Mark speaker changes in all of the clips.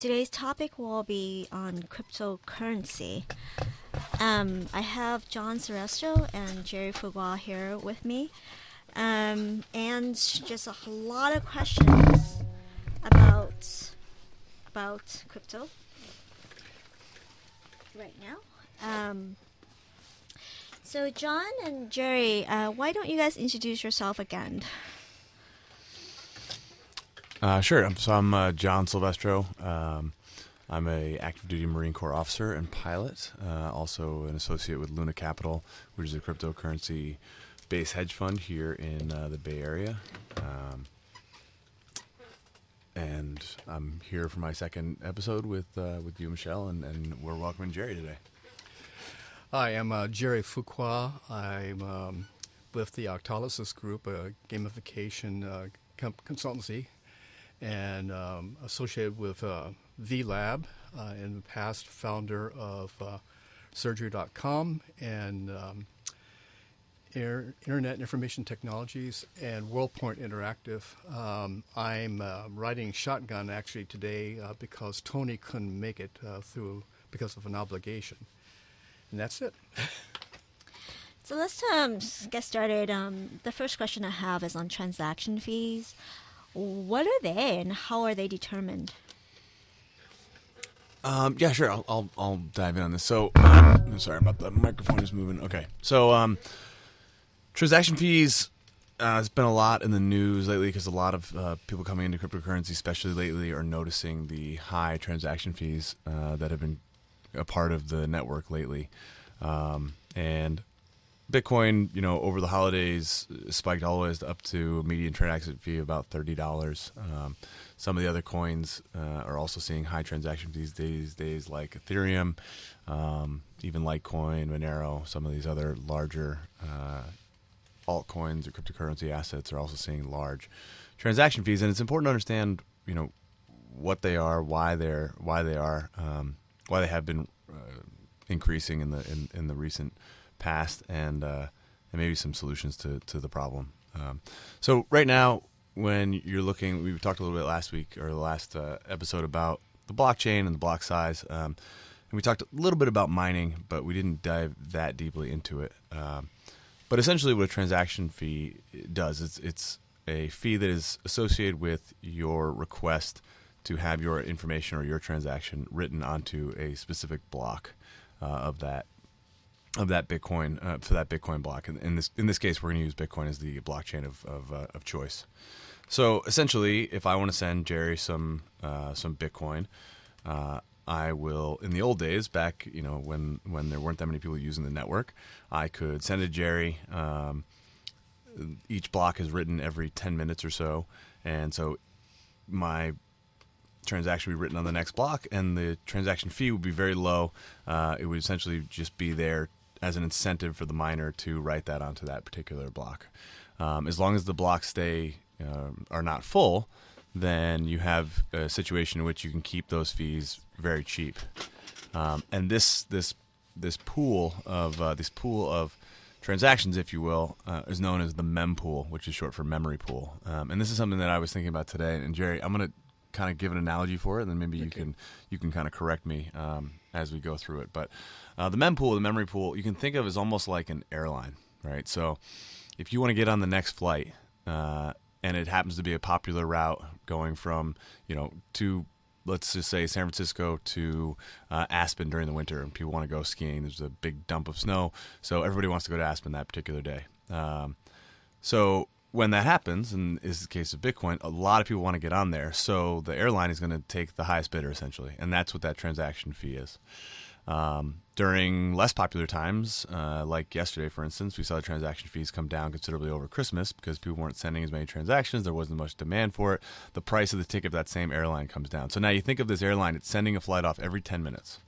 Speaker 1: Today's topic will be on cryptocurrency. I have John Silvestro and Jerry Fuqua here with me, and just a lot of questions about crypto right now. So John and Jerry, why don't you guys introduce yourself again?
Speaker 2: Sure. So I'm John Silvestro. I'm a active duty Marine Corps officer and pilot. Also an associate with Luna Capital, which is a cryptocurrency based hedge fund here in the Bay Area. And I'm here for my second episode with you, Michelle, and we're welcoming Jerry today.
Speaker 3: Hi, I'm Jerry Fuqua. I'm with the Octalysis Group, a gamification consultancy, and associated with VLab, in the past founder of surgery.com and Internet Information Technologies and WorldPoint Interactive. I'm riding shotgun actually today because Tony couldn't make it because of an obligation. And that's it.
Speaker 1: So let's get started. The first question I have is on transaction fees. What are they and how are they determined?
Speaker 2: Yeah, sure. I'll dive in on this. So, I'm sorry about the microphone is moving. Okay. So, transaction fees. It's been a lot in the news lately because a lot of people coming into cryptocurrency, especially lately, are noticing the high transaction fees that have been a part of the network lately. And Bitcoin, over the holidays spiked all the way up to a median transaction fee of about $30. Some of the other coins are also seeing high transaction fees these days, like Ethereum, even Litecoin, Monero. Some of these other larger altcoins or cryptocurrency assets are also seeing large transaction fees. And it's important to understand, what they are, why they have been increasing in the recent past, and maybe some solutions to the problem. So right now, when you're looking, we talked a little bit last week or the last episode about the blockchain and the block size, and we talked a little bit about mining, but we didn't dive that deeply into it. But essentially, what a transaction fee does, it's a fee that is associated with your request to have your information or your transaction written onto a specific block of that Bitcoin for that Bitcoin block. And in this case, we're going to use Bitcoin as the blockchain of choice. So essentially, if I want to send Jerry some Bitcoin, I will. In the old days, back when there weren't that many people using the network, I could send it to Jerry. Each block is written every 10 minutes or so, and so my transaction would be written on the next block, and the transaction fee would be very low. It would essentially just be there as an incentive for the miner to write that onto that particular block. As long as the blocks are not full, then you have a situation in which you can keep those fees very cheap. And this pool of transactions, if you will, is known as the mempool, which is short for memory pool. And this is something that I was thinking about today. And Jerry, I'm going to kind of give an analogy for it, and then maybe you can kind of correct me as we go through it. But the mempool, the memory pool, you can think of as almost like an airline, right? So if you want to get on the next flight, and it happens to be a popular route going from to, let's just say, San Francisco to Aspen during the winter, and people want to go skiing. There's a big dump of snow, so everybody wants to go to Aspen that particular day. So when that happens, and is the case of Bitcoin, a lot of people want to get on there. So the airline is going to take the highest bidder, essentially, and that's what that transaction fee is. During less popular times, like yesterday, for instance, we saw the transaction fees come down considerably over Christmas because people weren't sending as many transactions. There wasn't much demand for it. The price of the ticket of that same airline comes down. So now you think of this airline, it's sending a flight off every 10 minutes.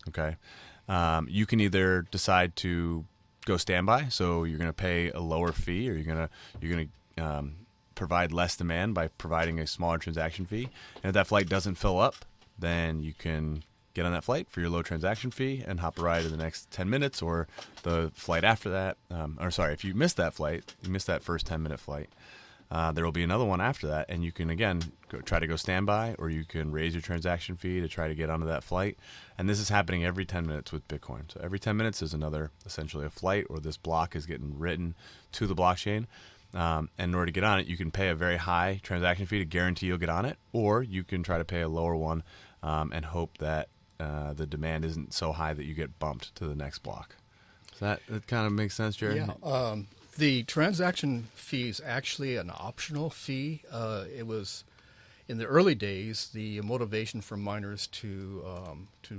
Speaker 2: Okay. You can either decide to go standby, so you're going to pay a lower fee, or you're going to provide less demand by providing a smaller transaction fee. And if that flight doesn't fill up, then you can get on that flight for your low transaction fee and hop a ride in the next 10 minutes or the flight after that. If you missed that flight, you missed that first 10-minute flight, there will be another one after that, and you can again try to go standby, or you can raise your transaction fee to try to get onto that flight. And this is happening every 10 minutes with Bitcoin. So every 10 minutes is another, essentially a flight, or this block is getting written to the blockchain. And in order to get on it, you can pay a very high transaction fee to guarantee you'll get on it, or you can try to pay a lower one and hope that the demand isn't so high that you get bumped to the next block. Does that kind of make sense, Jared?
Speaker 3: Yeah. The transaction fee is actually an optional fee. It was in the early days. The motivation for miners to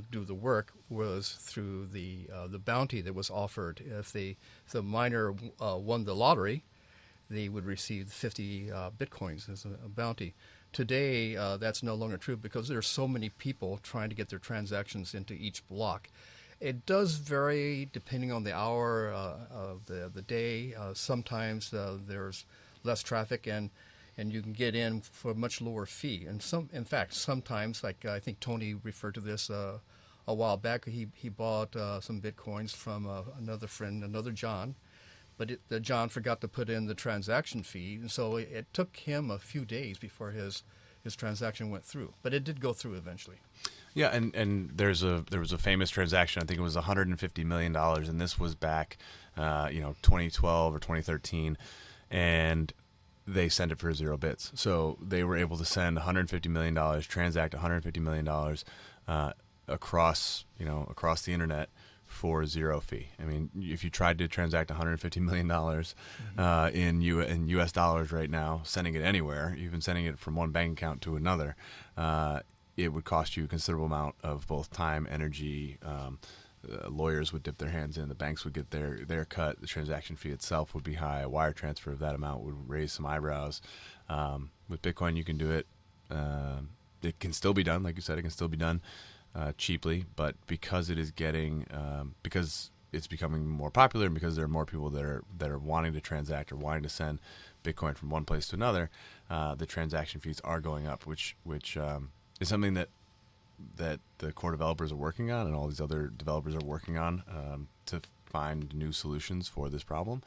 Speaker 3: do the work was through the bounty that was offered. If the miner won the lottery, they would receive 50 bitcoins as a bounty. Today, that's no longer true because there are so many people trying to get their transactions into each block. It does vary depending on the hour of the day. Sometimes there's less traffic, and you can get in for a much lower fee. And in fact, sometimes, like I think Tony referred to this a while back, he bought some bitcoins from another friend, another John, but the John forgot to put in the transaction fee, and so it took him a few days before his transaction went through. But it did go through eventually.
Speaker 2: Yeah, and there was a famous transaction. I think it was $150 million, and this was back, 2012 or 2013, and they sent it for 0 bits. So they were able to send $150 million, transact $150 million across the internet for 0 fee. I mean, if you tried to transact $150 million in U.S. dollars right now, sending it anywhere, even sending it from one bank account to another, it would cost you a considerable amount of both time, energy. Lawyers would dip their hands in. The banks would get their cut. The transaction fee itself would be high. A wire transfer of that amount would raise some eyebrows. With Bitcoin, you can do it. It can still be done. Like you said, it can still be done cheaply. But because it is because it's becoming more popular, and because there are more people that are wanting to transact or wanting to send Bitcoin from one place to another, the transaction fees are going up, which is something that the core developers are working on, and all these other developers are working on to find new solutions for this problem.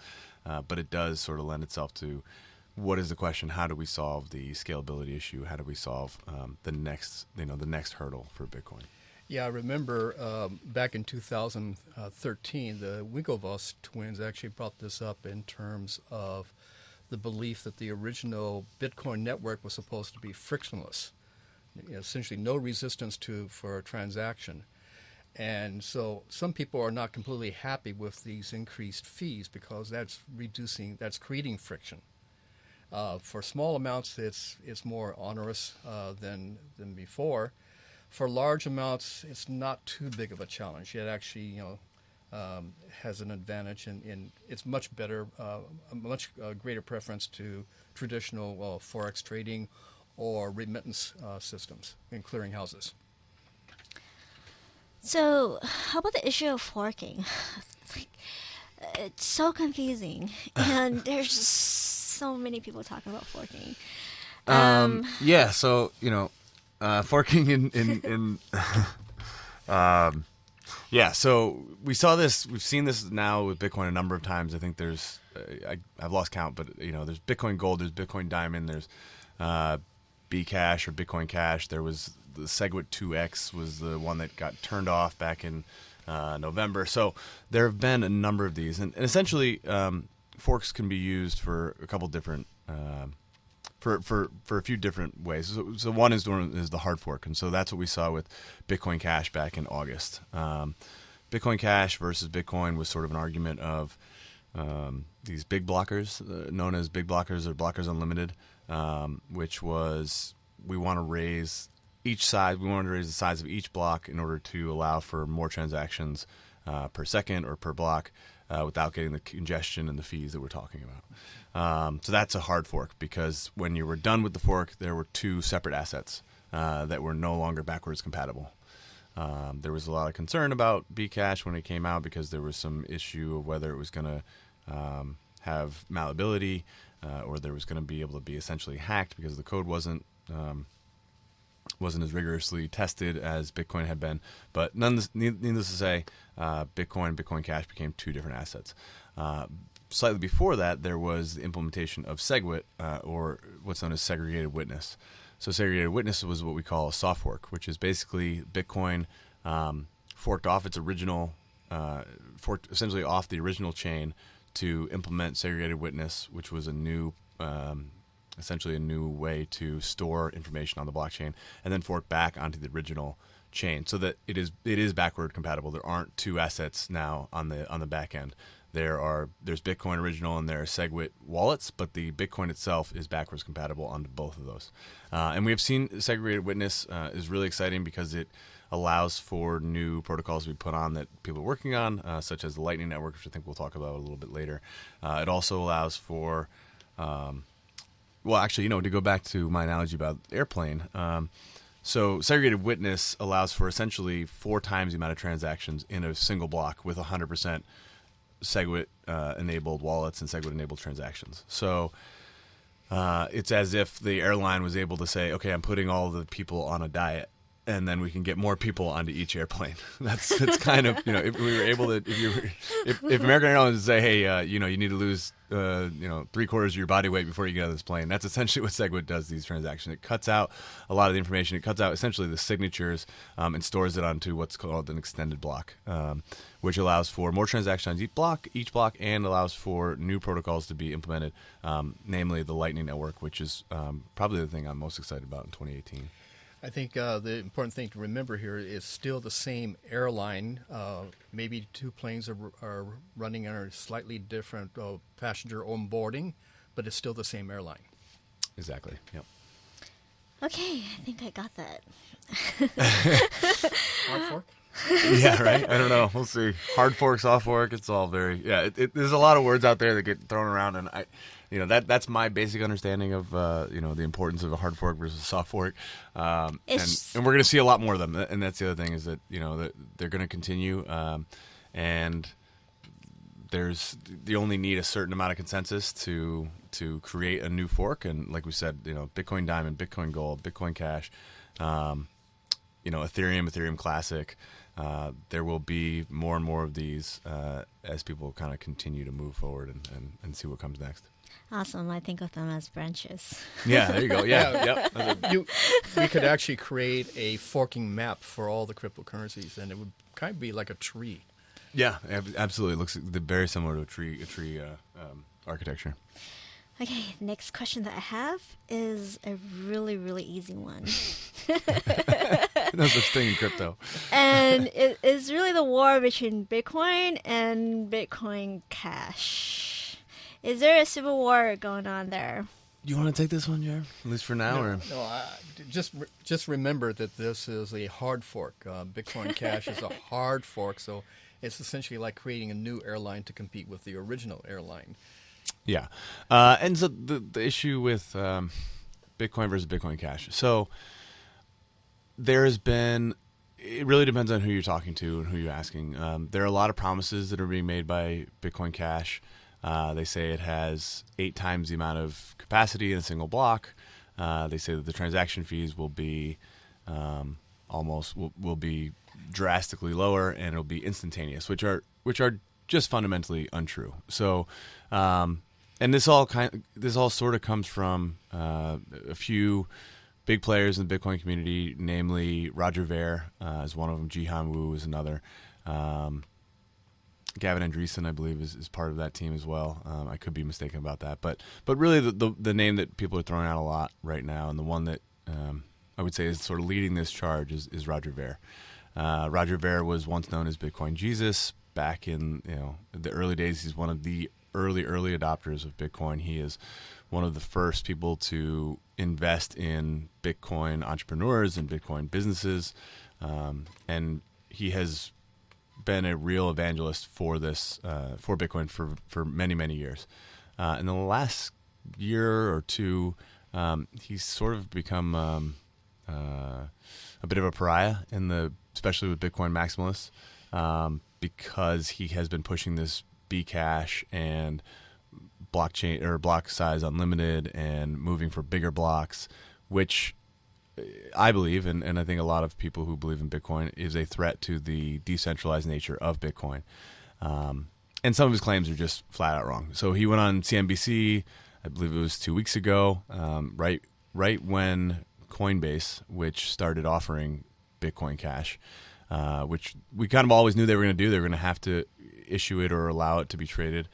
Speaker 2: But it does sort of lend itself to what is the question: how do we solve the scalability issue? How do we solve the next hurdle for Bitcoin?
Speaker 3: Yeah, I remember back in 2013, the Winklevoss twins actually brought this up in terms of the belief that the original Bitcoin network was supposed to be frictionless. Essentially no resistance for a transaction. And so some people are not completely happy with these increased fees because that's creating friction. For small amounts, it's more onerous than before. For large amounts, it's not too big of a challenge. It actually has an advantage, and it's much better, a much greater preference to traditional forex trading or remittance systems in clearinghouses.
Speaker 1: So, how about the issue of forking? It's so confusing, and there's just so many people talking about forking.
Speaker 2: Yeah, so forking in yeah. So we saw this. We've seen this now with Bitcoin a number of times. I think there's I've lost count, but there's Bitcoin Gold, there's Bitcoin Diamond, there's Bcash or Bitcoin Cash. There was the Segwit 2X was the one that got turned off back in November. So there have been a number of these, and essentially forks can be used for a couple different for a few different ways. So one is the hard fork, and so that's what we saw with Bitcoin Cash back in August. Bitcoin Cash versus Bitcoin was sort of an argument of these big blockers, known as big blockers or blockers unlimited, which was we want to raise each size. We wanted to raise the size of each block in order to allow for more transactions per second or per block without getting the congestion and the fees that we're talking about. So that's a hard fork, because when you were done with the fork, there were two separate assets that were no longer backwards compatible. There was a lot of concern about Bcash when it came out because there was some issue of whether it was going to have malleability or there was going to be able to be essentially hacked because the code wasn't as rigorously tested as Bitcoin had been. But needless to say, Bitcoin and Bitcoin Cash became two different assets. slightly before that, there was the implementation of SegWit, or what's known as segregated witness. So segregated witness was what we call a soft fork, which is basically Bitcoin forked off its original, forked essentially off the original chain to implement segregated witness, which was a new, essentially a new way to store information on the blockchain, and then fork back onto the original chain, so that it is backward compatible. There aren't two assets now on the back end. There's Bitcoin original and there are SegWit wallets, but the Bitcoin itself is backwards compatible onto both of those. And we have seen segregated witness is really exciting because it allows for new protocols to be put on that people are working on, such as the Lightning Network, which I think we'll talk about a little bit later. It also allows for, well, actually, to go back to my analogy about airplane. So segregated witness allows for essentially 4 times the amount of transactions in a single block with 100% SegWit enabled wallets and SegWit enabled transactions. So it's as if the airline was able to say, okay, I'm putting all the people on a diet, and then we can get more people onto each airplane. It's kind of, if we were able to, if American Airlines would say, hey, you need to lose 3/4 of your body weight before you get on this plane. That's essentially what SegWit does to these transactions. It cuts out a lot of the information. It cuts out essentially the signatures and stores it onto what's called an extended block, which allows for more transactions on each block, and allows for new protocols to be implemented, namely the Lightning Network, which is probably the thing I'm most excited about in 2018.
Speaker 3: I think the important thing to remember here is still the same airline. Maybe 2 planes are running on a slightly different passenger onboarding, but it's still the same airline.
Speaker 2: Exactly. Yep.
Speaker 1: Okay, I think I got that.
Speaker 3: Hard fork?
Speaker 2: Yeah, right? I don't know. We'll see. Hard fork, soft fork, it's all very... Yeah, there's a lot of words out there that get thrown around, and that's my basic understanding of the importance of a hard fork versus a soft fork, and we're going to see a lot more of them. And that's the other thing, is that that they're going to continue, and you only need a certain amount of consensus to create a new fork. And like we said, Bitcoin Diamond, Bitcoin Gold, Bitcoin Cash, Ethereum Classic. There will be more and more of these as people kind of continue to move forward and see what comes next.
Speaker 1: Awesome. I think of them as branches.
Speaker 2: Yeah, there you go. Yeah, yep.
Speaker 3: We could actually create a forking map for all the cryptocurrencies, and it would kind of be like a tree.
Speaker 2: Yeah, absolutely. It looks very similar to a tree architecture.
Speaker 1: Okay, next question that I have is a really, really easy one.
Speaker 2: No such thing in crypto.
Speaker 1: And it is really the war between Bitcoin and Bitcoin Cash. Is there a civil war going on there?
Speaker 2: You want to take this one, Jared? At least for now?
Speaker 3: No, just remember that this is a hard fork. Bitcoin Cash is a hard fork, so it's essentially like creating a new airline to compete with the original airline.
Speaker 2: Yeah. And so the issue with Bitcoin versus Bitcoin Cash. So there has been, it really depends on who you're talking to and who you're asking. There are a lot of promises that are being made by Bitcoin Cash. They say it has 8 times the amount of capacity in a single block. They say that the transaction fees will be will be drastically lower, and it'll be instantaneous, which are just fundamentally untrue. So, and this all sort of comes from a few big players in the Bitcoin community, namely Roger Ver is one of them, Jihan Wu is another. Gavin Andreessen, I believe, is part of that team as well. I could be mistaken about that, but really the name that people are throwing out a lot right now, and the one that I would say is sort of leading this charge is Roger Ver. Roger Ver was once known as Bitcoin Jesus back in the early days. He's one of the early adopters of Bitcoin. He is one of the first people to invest in Bitcoin entrepreneurs and Bitcoin businesses, and he has been a real evangelist for this for Bitcoin for many years. In the last year or two, he's sort of become a bit of a pariah especially with Bitcoin maximalists, because he has been pushing this Bcash and blockchain or block size unlimited and moving for bigger blocks, which I believe, and I think a lot of people who believe in Bitcoin, is a threat to the decentralized nature of Bitcoin. and some of his claims are just flat out wrong. So he went on CNBC, I believe it was 2 weeks ago, right when Coinbase, which started offering Bitcoin Cash, which we kind of always knew they were going to do. They were going to have to issue it or allow it to be traded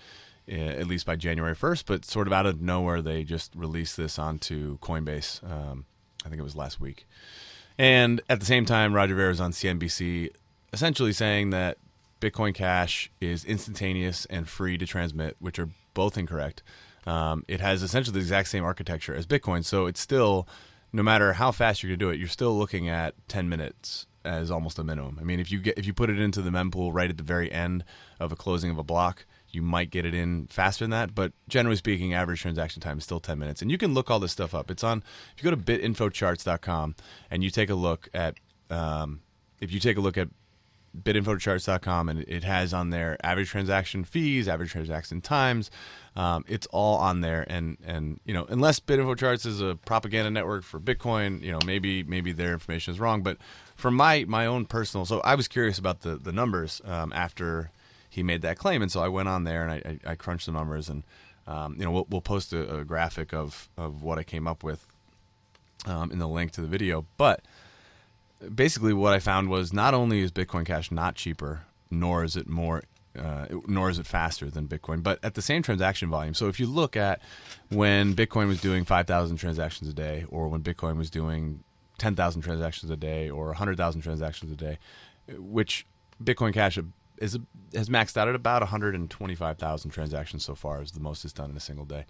Speaker 2: at least by January 1st, but sort of out of nowhere, they just released this onto Coinbase. I think it was last week. And at the same time, Roger Ver was on CNBC essentially saying that Bitcoin Cash is instantaneous and free to transmit, which are both incorrect. It has essentially the exact same architecture as Bitcoin, so it's still, no matter how fast you're going to do it, you're still looking at 10 minutes as almost a minimum. I mean, if you put it into the mempool right at the very end of a closing of a block, you might get it in faster than that, but generally speaking, average transaction time is still 10 minutes. And you can look all this stuff up. It's on, if you go to bitinfocharts.com and you take a look at, bitinfocharts.com, and it has on there average transaction fees, average transaction times. It's all on there, and unless BitInfoCharts is a propaganda network for Bitcoin, maybe their information is wrong. But from my own personal, so I was curious about the numbers after he made that claim, and so I went on there and I crunched the numbers, and we'll post a graphic of what I came up with in the link to the video, but. Basically, what I found was not only is Bitcoin Cash not cheaper, nor is it faster than Bitcoin, but at the same transaction volume. So if you look at when Bitcoin was doing 5,000 transactions a day, or when Bitcoin was doing 10,000 transactions a day, or 100,000 transactions a day, which Bitcoin Cash has maxed out at about 125,000 transactions so far, is the most it's done in a single day.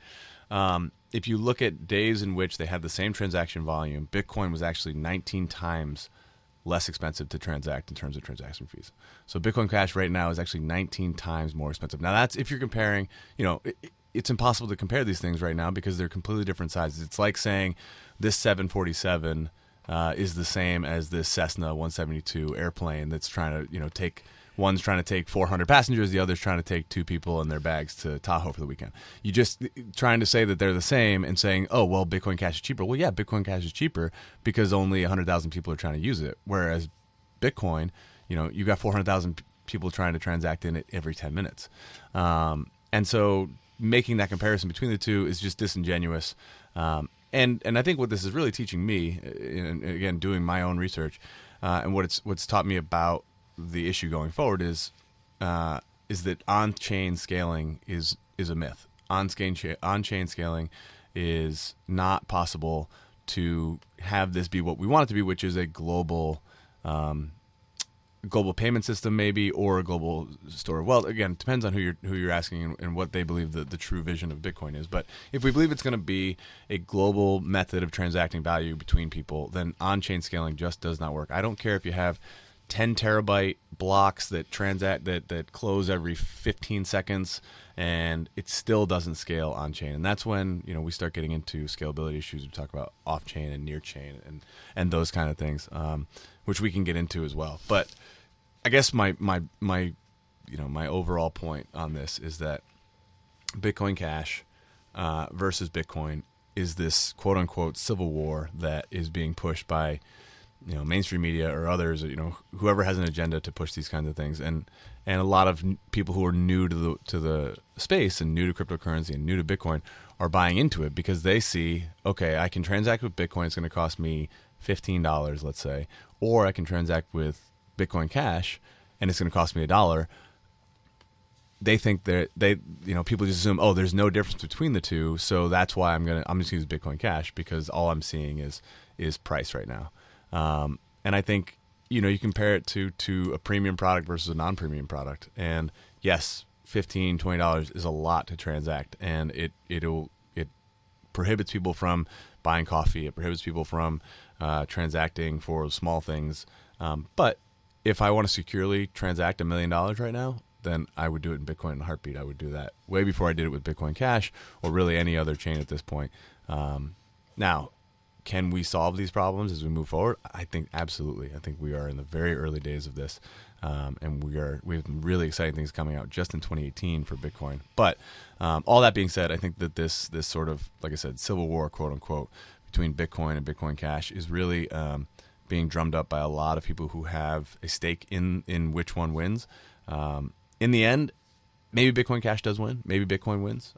Speaker 2: If you look at days in which they had the same transaction volume, Bitcoin was actually 19 times less expensive to transact in terms of transaction fees. So Bitcoin Cash right now is actually 19 times more expensive. Now that's if you're comparing, it's impossible to compare these things right now because they're completely different sizes. It's like saying this 747 is the same as this Cessna 172 airplane that's trying to, take. One's trying to take 400 passengers, the other's trying to take 2 people and their bags to Tahoe for the weekend. You just trying to say that they're the same and saying, oh, well, Bitcoin Cash is cheaper. Well, yeah, Bitcoin Cash is cheaper because only 100,000 people are trying to use it. Whereas Bitcoin, you got 400,000 people trying to transact in it every 10 minutes. And so making that comparison between the two is just disingenuous. And I think what this is really teaching me, and again, doing my own research, and what's taught me about the issue going forward is that on-chain scaling is a myth. On-chain scaling is not possible to have this be what we want it to be, which is a global payment system, maybe, or a global store. Well, again, it depends on who you're asking and what they believe the true vision of Bitcoin is. But if we believe it's going to be a global method of transacting value between people, then on-chain scaling just does not work. I don't care if you have 10 terabyte blocks that close every 15 seconds, and it still doesn't scale on chain. And that's when we start getting into scalability issues. We talk about off chain and near chain and those kind of things, which we can get into as well. But I guess my overall point on this is that Bitcoin Cash versus Bitcoin is this quote unquote civil war that is being pushed by mainstream media or others, whoever has an agenda to push these kinds of things, and a lot of people who are new to the space and new to cryptocurrency and new to Bitcoin are buying into it because they see, okay, I can transact with Bitcoin, it's going to cost me $15, let's say, or I can transact with Bitcoin Cash and it's going to cost me $1. They think that people just assume, oh, there's no difference between the two, so that's why I'm just going to use Bitcoin Cash because all I'm seeing is price right now. And I think, you compare it to a premium product versus a non-premium product. And yes, $15, $20 is a lot to transact. And it prohibits people from buying coffee. It prohibits people from transacting for small things. But if I want to securely transact $1 million right now, then I would do it in Bitcoin in a heartbeat. I would do that way before I did it with Bitcoin Cash or really any other chain at this point. Now, can we solve these problems as we move forward? I think absolutely. I think we are in the very early days of this, and we have really exciting things coming out just in 2018 for Bitcoin. But all that being said, I think that this sort of, like I said, civil war, quote unquote, between Bitcoin and Bitcoin Cash is really being drummed up by a lot of people who have a stake in which one wins. In the end, maybe Bitcoin Cash does win. Maybe Bitcoin wins.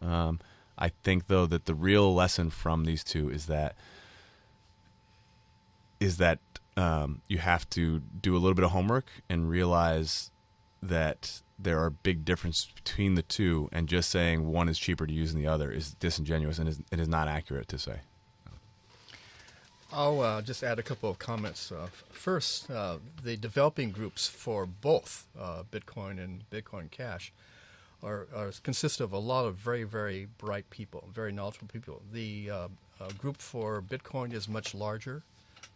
Speaker 2: I think, though, that the real lesson from these two is that you have to do a little bit of homework and realize that there are big differences between the two, and just saying one is cheaper to use than the other is disingenuous and it is not accurate to say.
Speaker 3: I'll just add a couple of comments. First, the developing groups for both Bitcoin and Bitcoin Cash consist of a lot of very, very bright people, very knowledgeable people. The group for Bitcoin is much larger,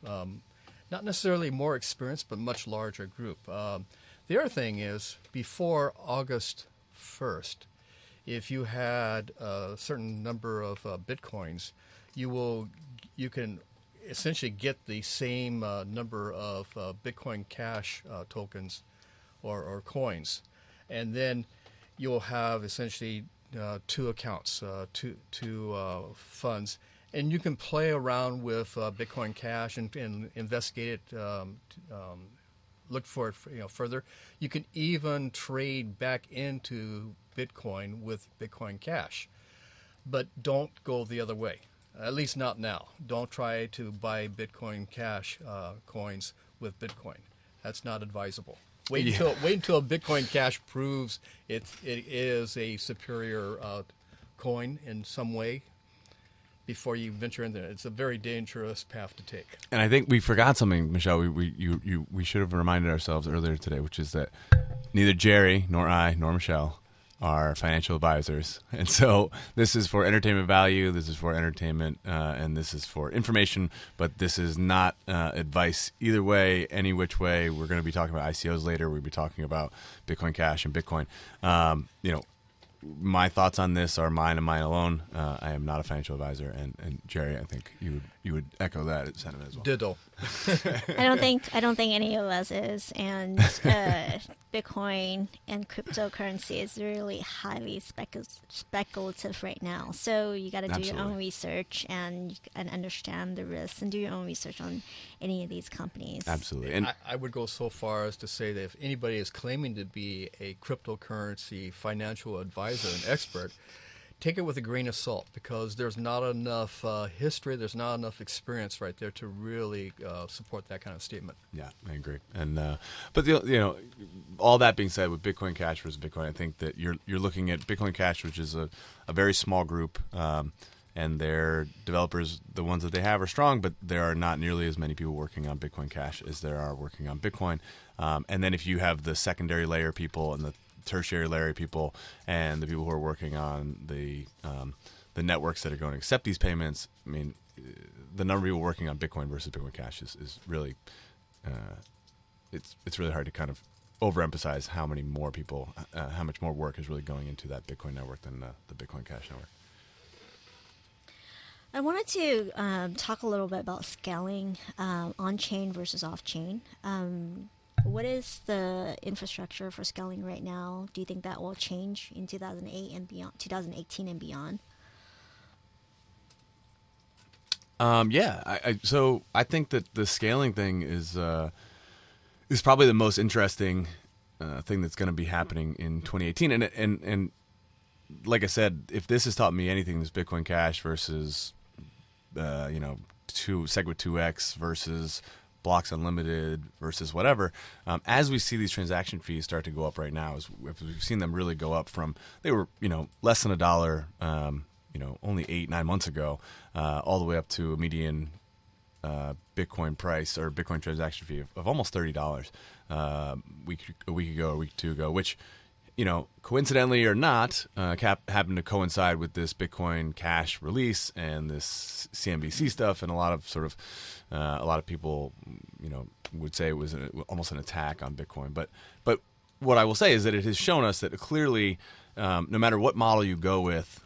Speaker 3: not necessarily more experienced, but much larger group. The other thing is, before August 1st, if you had a certain number of Bitcoins, you can essentially get the same number of Bitcoin Cash tokens or coins, and then you'll have essentially two accounts, two funds, and you can play around with Bitcoin Cash and investigate it, look for it further. You can even trade back into Bitcoin with Bitcoin Cash, but don't go the other way. At least not now. Don't try to buy Bitcoin Cash coins with Bitcoin. That's not advisable. Wait until Bitcoin Cash proves it is a superior coin in some way before you venture into it. It's a very dangerous path to take.
Speaker 2: And I think we forgot something, Michelle. We should have reminded ourselves earlier today, which is that neither Jerry nor I nor Michelle are financial advisors, and so this is for entertainment value, this is for entertainment, and this is for information, but this is not advice either way, any which way. We're going to be talking about ICOs later. We'll be talking about Bitcoin Cash and Bitcoin. My thoughts on this are mine and mine alone. I am not a financial advisor, and Jerry, I think you would echo that sentiment as well.
Speaker 3: Ditto.
Speaker 1: I don't think any of us is, and Bitcoin and cryptocurrency is really highly speculative right now. So you got to do your own research and understand the risks and do your own research on any of these companies.
Speaker 2: Absolutely.
Speaker 3: And I would go so far as to say that if anybody is claiming to be a cryptocurrency financial advisor and expert, take it with a grain of salt, because there's not enough history, there's not enough experience right there to really support that kind of statement.
Speaker 2: Yeah, I agree. And but all that being said, with Bitcoin Cash versus Bitcoin, I think that you're looking at Bitcoin Cash, which is a very small group, and their developers, the ones that they have, are strong, but there are not nearly as many people working on Bitcoin Cash as there are working on Bitcoin. And then if you have the secondary layer people and the tertiary layer people and the people who are working on the networks that are going to accept these payments, I mean, the number of people working on Bitcoin versus Bitcoin Cash is really it's really hard to kind of overemphasize how many more people, how much more work is really going into that Bitcoin network than the Bitcoin Cash network.
Speaker 1: I wanted to talk a little bit about scaling on-chain versus off-chain. What is the infrastructure for scaling right now? Do you think that will change in 2008 and beyond, 2018 and beyond?
Speaker 2: So I think that the scaling thing is probably the most interesting thing that's going to be happening in 2018. And like I said, if this has taught me anything, this Bitcoin Cash versus SegWit 2x versus Blocks Unlimited versus whatever, as we see these transaction fees start to go up right now, as we've seen them really go up from, they were less than $1, only 8-9 months ago, all the way up to a median Bitcoin price or Bitcoin transaction fee of almost $30 a week ago or a week or two ago, which coincidentally or not, happened to coincide with this Bitcoin Cash release and this CNBC stuff, and a lot of people, would say it was almost an attack on Bitcoin. But what I will say is that it has shown us that clearly, no matter what model you go with,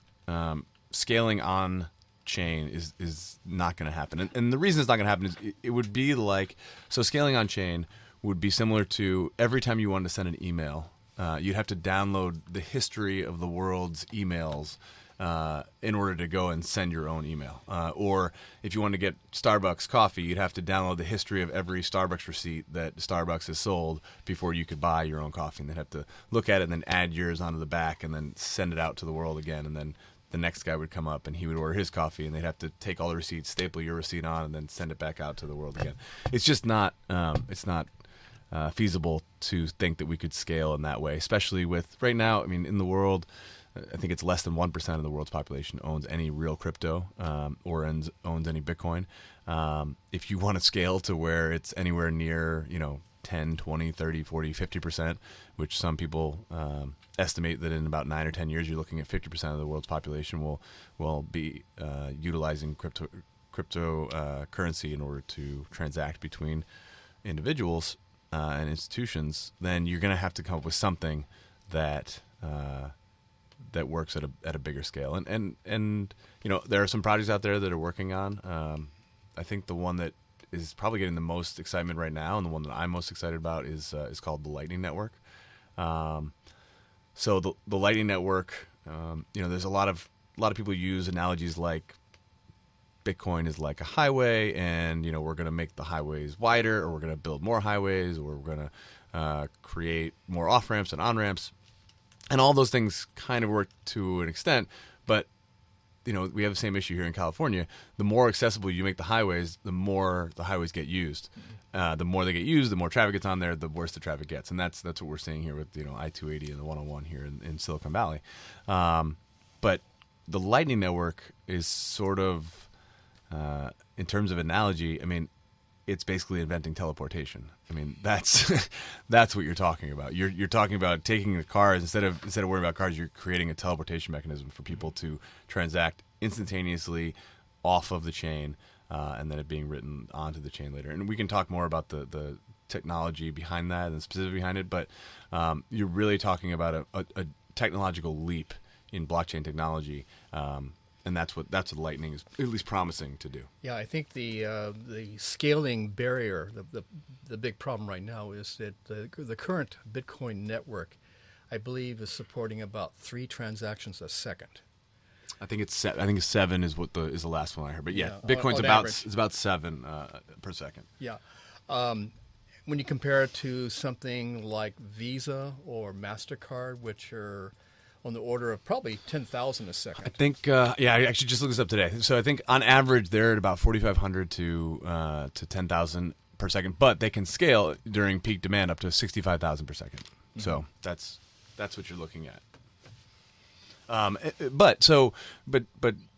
Speaker 2: scaling on chain is not going to happen. And the reason it's not going to happen is it would be like, so scaling on chain would be similar to every time you wanted to send an email. You'd have to download the history of the world's emails in order to go and send your own email. Or if you want to get Starbucks coffee, you'd have to download the history of every Starbucks receipt that Starbucks has sold before you could buy your own coffee. And they'd have to look at it and then add yours onto the back and then send it out to the world again. And then the next guy would come up and he would order his coffee, and they'd have to take all the receipts, staple your receipt on, and then send it back out to the world again. It's just not feasible to think that we could scale in that way, especially with right now. I mean, in the world, I think it's less than 1% of the world's population owns any real crypto or owns any Bitcoin. If you want to scale to where it's anywhere near, 10, 20, 30, 40, 50%, which some people estimate that in about 9 or 10 years, you're looking at 50% of the world's population will be utilizing cryptocurrency in order to transact between individuals and institutions, then you're going to have to come up with something that works at a bigger scale. And there are some projects out there that are working on. I think the one that is probably getting the most excitement right now, and the one that I'm most excited about, is called the Lightning Network. So the Lightning Network, there's a lot of people use analogies like Bitcoin is like a highway, and we're going to make the highways wider, or we're going to build more highways, or we're going to create more off ramps and on ramps. And all those things kind of work to an extent, but we have the same issue here in California. The more accessible you make the highways, the more the highways get used. The more they get used, the more traffic gets on there, the worse the traffic gets. And that's what we're seeing here with I-280 and the 101 here in Silicon Valley. But the Lightning Network is sort of, in terms of analogy, I mean, it's basically inventing teleportation. I mean, that's what you're talking about. You're talking about taking the cars, instead of worrying about cars, you're creating a teleportation mechanism for people to transact instantaneously off of the chain, and then it being written onto the chain later. And we can talk more about the technology behind that and the specifics behind it, but you're really talking about a technological leap in blockchain technology. And that's what Lightning is at least promising to do.
Speaker 3: Yeah, I think the scaling barrier, the big problem right now is that the current Bitcoin network, I believe, is supporting about 3 transactions a second.
Speaker 2: I think it's 7 is is the last one I heard. But yeah, Bitcoin's about 7 per second.
Speaker 3: Yeah. When you compare it to something like Visa or MasterCard, which are on the order of probably 10,000 a second.
Speaker 2: I think, I actually just looked this up today. So I think on average they're at about 4,500 to 10,000 per second, but they can scale during peak demand up to 65,000 per second. Mm-hmm. So that's what you're looking at. But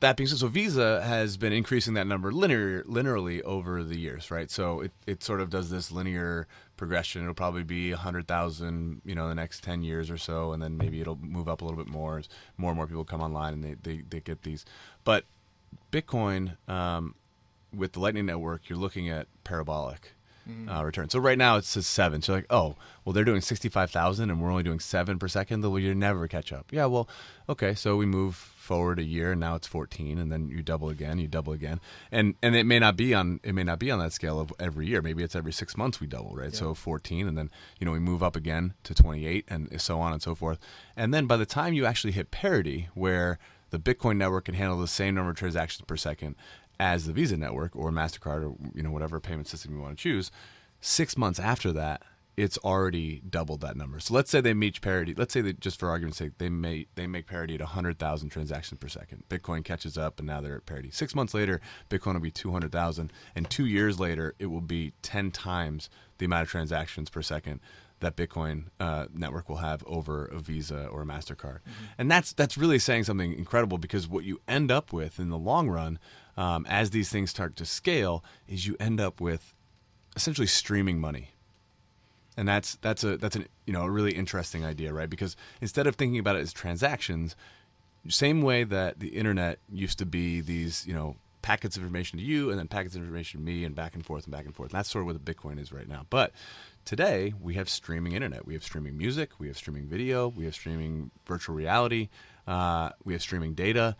Speaker 2: that being said, so Visa has been increasing that number linearly over the years, right? So it sort of does this linear progression. It'll probably be 100,000, in the next 10 years or so, and then maybe it'll move up a little bit more as more and more people come online and they get these. But Bitcoin, with the Lightning Network, you're looking at parabolic return. So right now it says 7. So like, oh, well, they're doing 65,000 and we're only doing 7 per second. Well, you never catch up. Yeah, well, okay. So we move forward a year and now it's 14, and then you double again, and it may not be on that scale of every year. Maybe it's every 6 months we double, right? Yeah. So 14, and then we move up again to 28, and so on and so forth. And then by the time you actually hit parity, where the Bitcoin network can handle the same number of transactions per second as the Visa network or MasterCard or whatever payment system you want to choose, 6 months after that, it's already doubled that number. So let's say they meet parity. Let's say that, just for argument's sake, they make parity at 100,000 transactions per second. Bitcoin catches up, and now they're at parity. 6 months later, Bitcoin will be 200,000, and 2 years later, it will be 10 times the amount of transactions per second that Bitcoin network will have over a Visa or a MasterCard. Mm-hmm. And that's really saying something incredible, because what you end up with in the long run, as these things start to scale, is you end up with essentially streaming money. And that's a really interesting idea, right? Because instead of thinking about it as transactions, same way that the internet used to be these, packets of information to you and then packets of information to me, and back and forth and back and forth. And that's sort of what the Bitcoin is right now. But today we have streaming internet. We have streaming music. We have streaming video. We have streaming virtual reality. We have streaming data.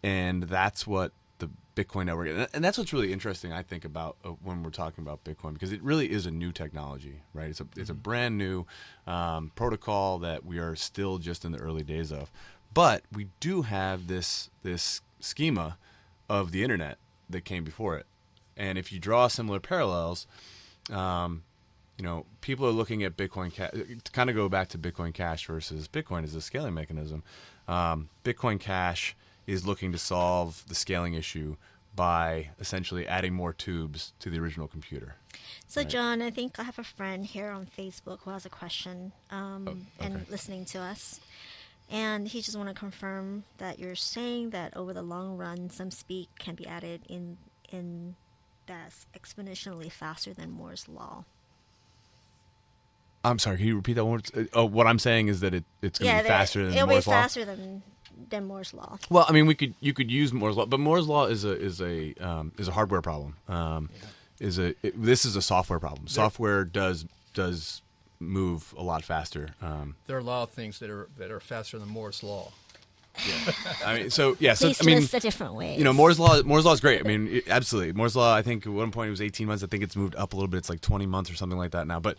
Speaker 2: And that's what the Bitcoin network, and that's what's really interesting, I think, about when we're talking about Bitcoin, because it really is a new technology, right? It's a brand new protocol that we are still just in the early days of. But we do have this schema of the internet that came before it. And if you draw similar parallels, people are looking at Bitcoin Cash. To kind of go back to Bitcoin Cash versus Bitcoin as a scaling mechanism, Bitcoin Cash is looking to solve the scaling issue by essentially adding more tubes to the original computer.
Speaker 1: So, John, I think I have a friend here on Facebook who has a question and listening to us. And he just want to confirm that you're saying that over the long run, some speed can be added in that's exponentially faster than Moore's law.
Speaker 2: I'm sorry, can you repeat that one? What I'm saying is that it's going to be faster than Moore's law?
Speaker 1: It'll be faster than Moore's law.
Speaker 2: Well, I mean, you could use Moore's law, but Moore's law is a hardware problem. This is a software problem. Software does move a lot faster.
Speaker 3: There are a lot of things that are faster than Moore's law.
Speaker 2: Yeah, I mean, so yeah,
Speaker 1: Please
Speaker 2: so I mean,
Speaker 1: list the different ways.
Speaker 2: Moore's law is great. I mean, absolutely, Moore's law. I think at one point it was 18 months. I think it's moved up a little bit. It's like 20 months or something like that now. But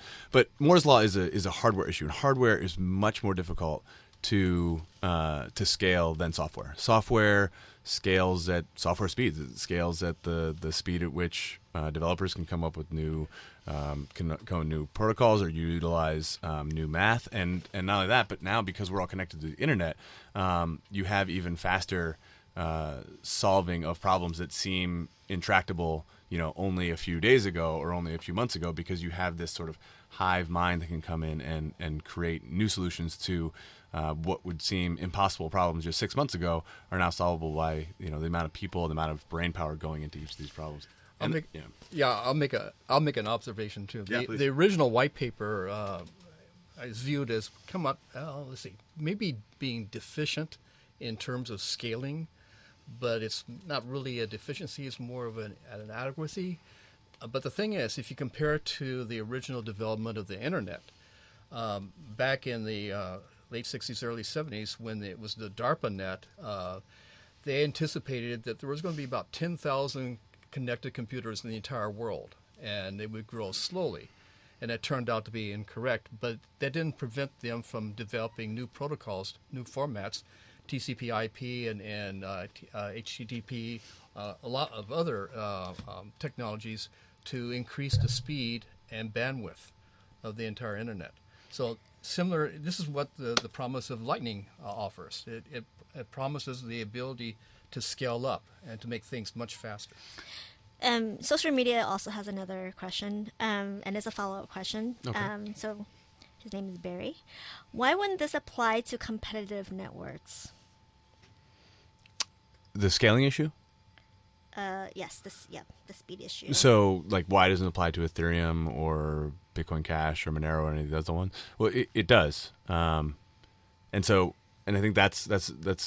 Speaker 2: Moore's law is a hardware issue, and hardware is much more difficult to scale than software. Software scales at software speeds. It scales at the speed at which developers can come up with new protocols or utilize new math, and not only that, but now because we're all connected to the internet, you have even faster solving of problems that seem intractable, only a few days ago or only a few months ago, because you have this sort of hive mind that can come in and create new solutions to what would seem impossible problems just 6 months ago are now solvable by the amount of people, the amount of brain power going into each of these problems.
Speaker 3: I'll make an observation too.
Speaker 2: Yeah,
Speaker 3: the original white paper is viewed as maybe being deficient in terms of scaling, but it's not really a deficiency. It's more of an inadequacy. But the thing is, if you compare it to the original development of the internet, back in the late 60s, early 70s, when it was the DARPA net, they anticipated that there was going to be about 10,000 connected computers in the entire world, and they would grow slowly. And that turned out to be incorrect, but that didn't prevent them from developing new protocols, new formats, TCP/IP and HTTP, a lot of other technologies to increase the speed and bandwidth of the entire internet. So similar, this is what the promise of Lightning offers. It promises the ability to scale up and to make things much faster.
Speaker 1: Social media also has another question, and it's a follow-up question.
Speaker 2: Okay.
Speaker 1: So his name is Barry. Why wouldn't this apply to competitive networks?
Speaker 2: The scaling issue?
Speaker 1: Yes, the speed issue.
Speaker 2: So, like, why doesn't it apply to Ethereum or Bitcoin Cash or Monero or any of the other ones? Well, it does. And I think that's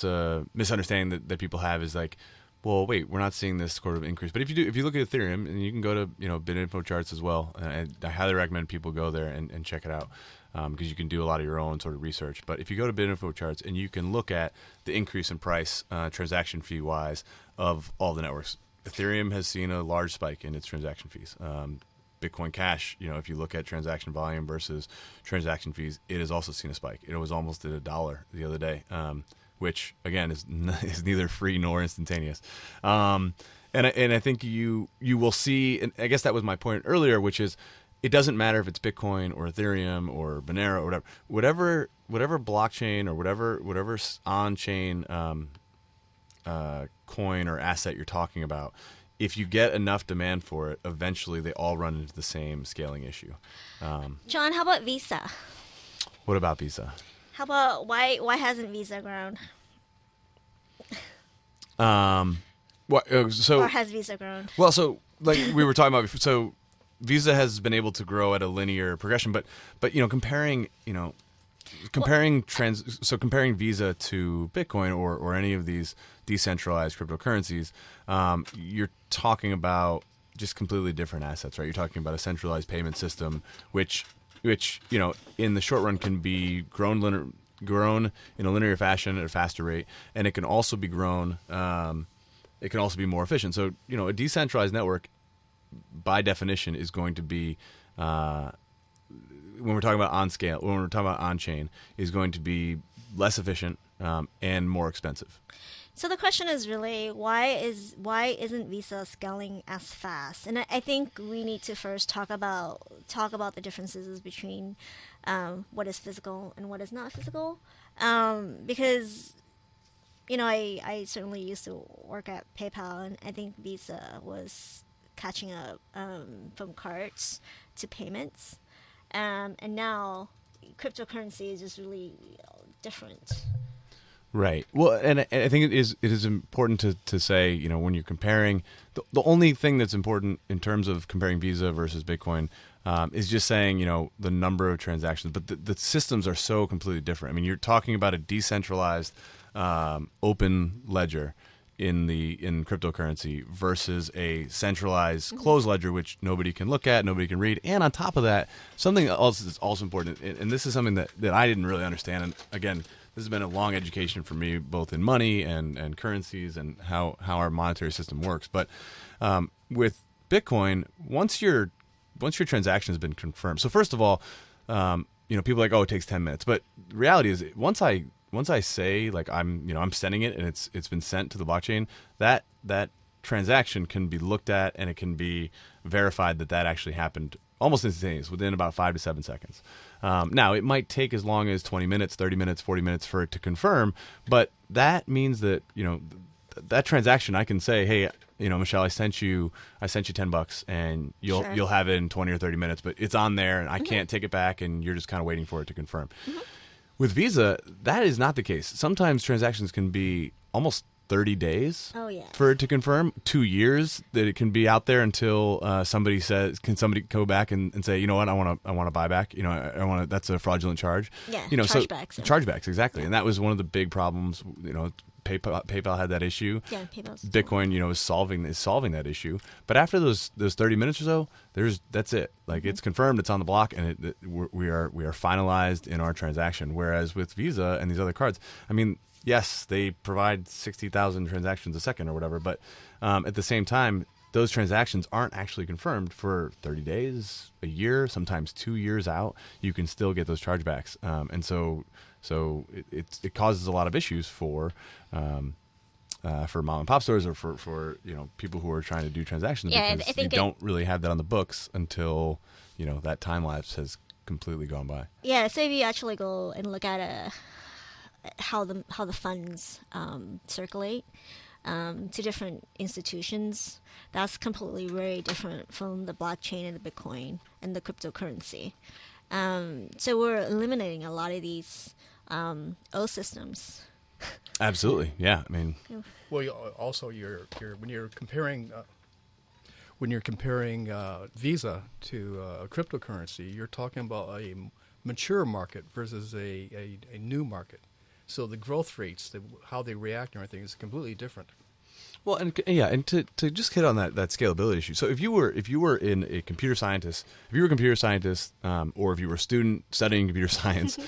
Speaker 2: a misunderstanding that people have, is like, well, wait, we're not seeing this sort of increase. But if you look at Ethereum, and you can go to BitInfo charts as well, and I highly recommend people go there and check it out, because you can do a lot of your own sort of research. But if you go to BitInfo charts and you can look at the increase in price, transaction fee wise, of all the networks, Ethereum has seen a large spike in its transaction fees. Bitcoin Cash, if you look at transaction volume versus transaction fees, it has also seen a spike. It was almost at $1 the other day, which again is neither free nor instantaneous. And I think you will see, and I guess that was my point earlier, which is it doesn't matter if it's Bitcoin or Ethereum or Monero or whatever blockchain or whatever on-chain coin or asset you're talking about. If you get enough demand for it, eventually they all run into the same scaling issue.
Speaker 1: John, how about Visa?
Speaker 2: What about Visa?
Speaker 1: How about why hasn't Visa grown? Or has Visa grown?
Speaker 2: Well, so like we were talking about before, so Visa has been able to grow at a linear progression, but comparing Visa to Bitcoin or any of these decentralized cryptocurrencies, you're talking about just completely different assets, right? You're talking about a centralized payment system, which in the short run can be grown in a linear fashion at a faster rate, and it can also be grown. It can also be more efficient. So a decentralized network, by definition, is going to be when we're talking about on scale, when we're talking about on chain, is going to be less efficient, and more expensive.
Speaker 1: So the question is really why isn't Visa scaling as fast? And I think we need to first talk about the differences between what is physical and what is not physical, because I certainly used to work at PayPal, and I think Visa was catching up from cards to payments, and now cryptocurrency is just really different.
Speaker 2: Right. Well, and I think it is important to say, when you're comparing, the only thing that's important in terms of comparing Visa versus Bitcoin is just saying, the number of transactions. But the systems are so completely different. I mean, you're talking about a decentralized open ledger in cryptocurrency versus a centralized closed ledger, which nobody can look at, nobody can read. And on top of that, something else that's also important, and this is something that I didn't really understand. And again, this has been a long education for me, both in money and currencies and how our monetary system works. But with Bitcoin, once your transaction has been confirmed. So first of all, people are like, oh, it takes 10 minutes. But the reality is, once I say like I'm sending it and it's been sent to the blockchain, that transaction can be looked at and it can be verified that actually happened almost instantaneous, within about 5 to 7 seconds. Now, it might take as long as 20 minutes, 30 minutes, 40 minutes for it to confirm, but that means that, that transaction, I can say, hey, Michelle, I sent you $10 and you'll have it in 20 or 30 minutes, but it's on there and I can't take it back and you're just kind of waiting for it to confirm. With Visa, that is not the case. Sometimes transactions can be almost 30 days for it to confirm, 2 years that it can be out there until somebody says, can somebody go back and say, you know what, I want to buy back, I want to, that's a fraudulent charge.
Speaker 1: Chargebacks.
Speaker 2: Chargebacks, exactly. And that was one of the big problems, PayPal had that issue.
Speaker 1: Yeah, PayPal's
Speaker 2: Bitcoin, is solving that issue. But after those 30 minutes or so, that's it. Like it's confirmed, it's on the block, and we are finalized in our transaction. Whereas with Visa and these other cards, I mean, yes, they provide 60,000 transactions a second or whatever, but at the same time, those transactions aren't actually confirmed for 30 days, a year, sometimes 2 years out. You can still get those chargebacks, and so it causes a lot of issues for mom and pop stores or for people who are trying to do transactions, because you don't really have that on the books until that time lapse has completely gone by.
Speaker 1: Yeah, so if you actually go and look at how the funds circulate to different institutions, that's completely very different from the blockchain and the Bitcoin and the cryptocurrency. So we're eliminating a lot of these old systems.
Speaker 2: Absolutely, yeah. I mean,
Speaker 3: well, also when you're comparing Visa to cryptocurrency, you're talking about a mature market versus a new market. So the growth rates, how they react and everything is completely different.
Speaker 2: Well, and to just hit on that scalability issue. So if you were a computer scientist, or if you were a student studying computer science,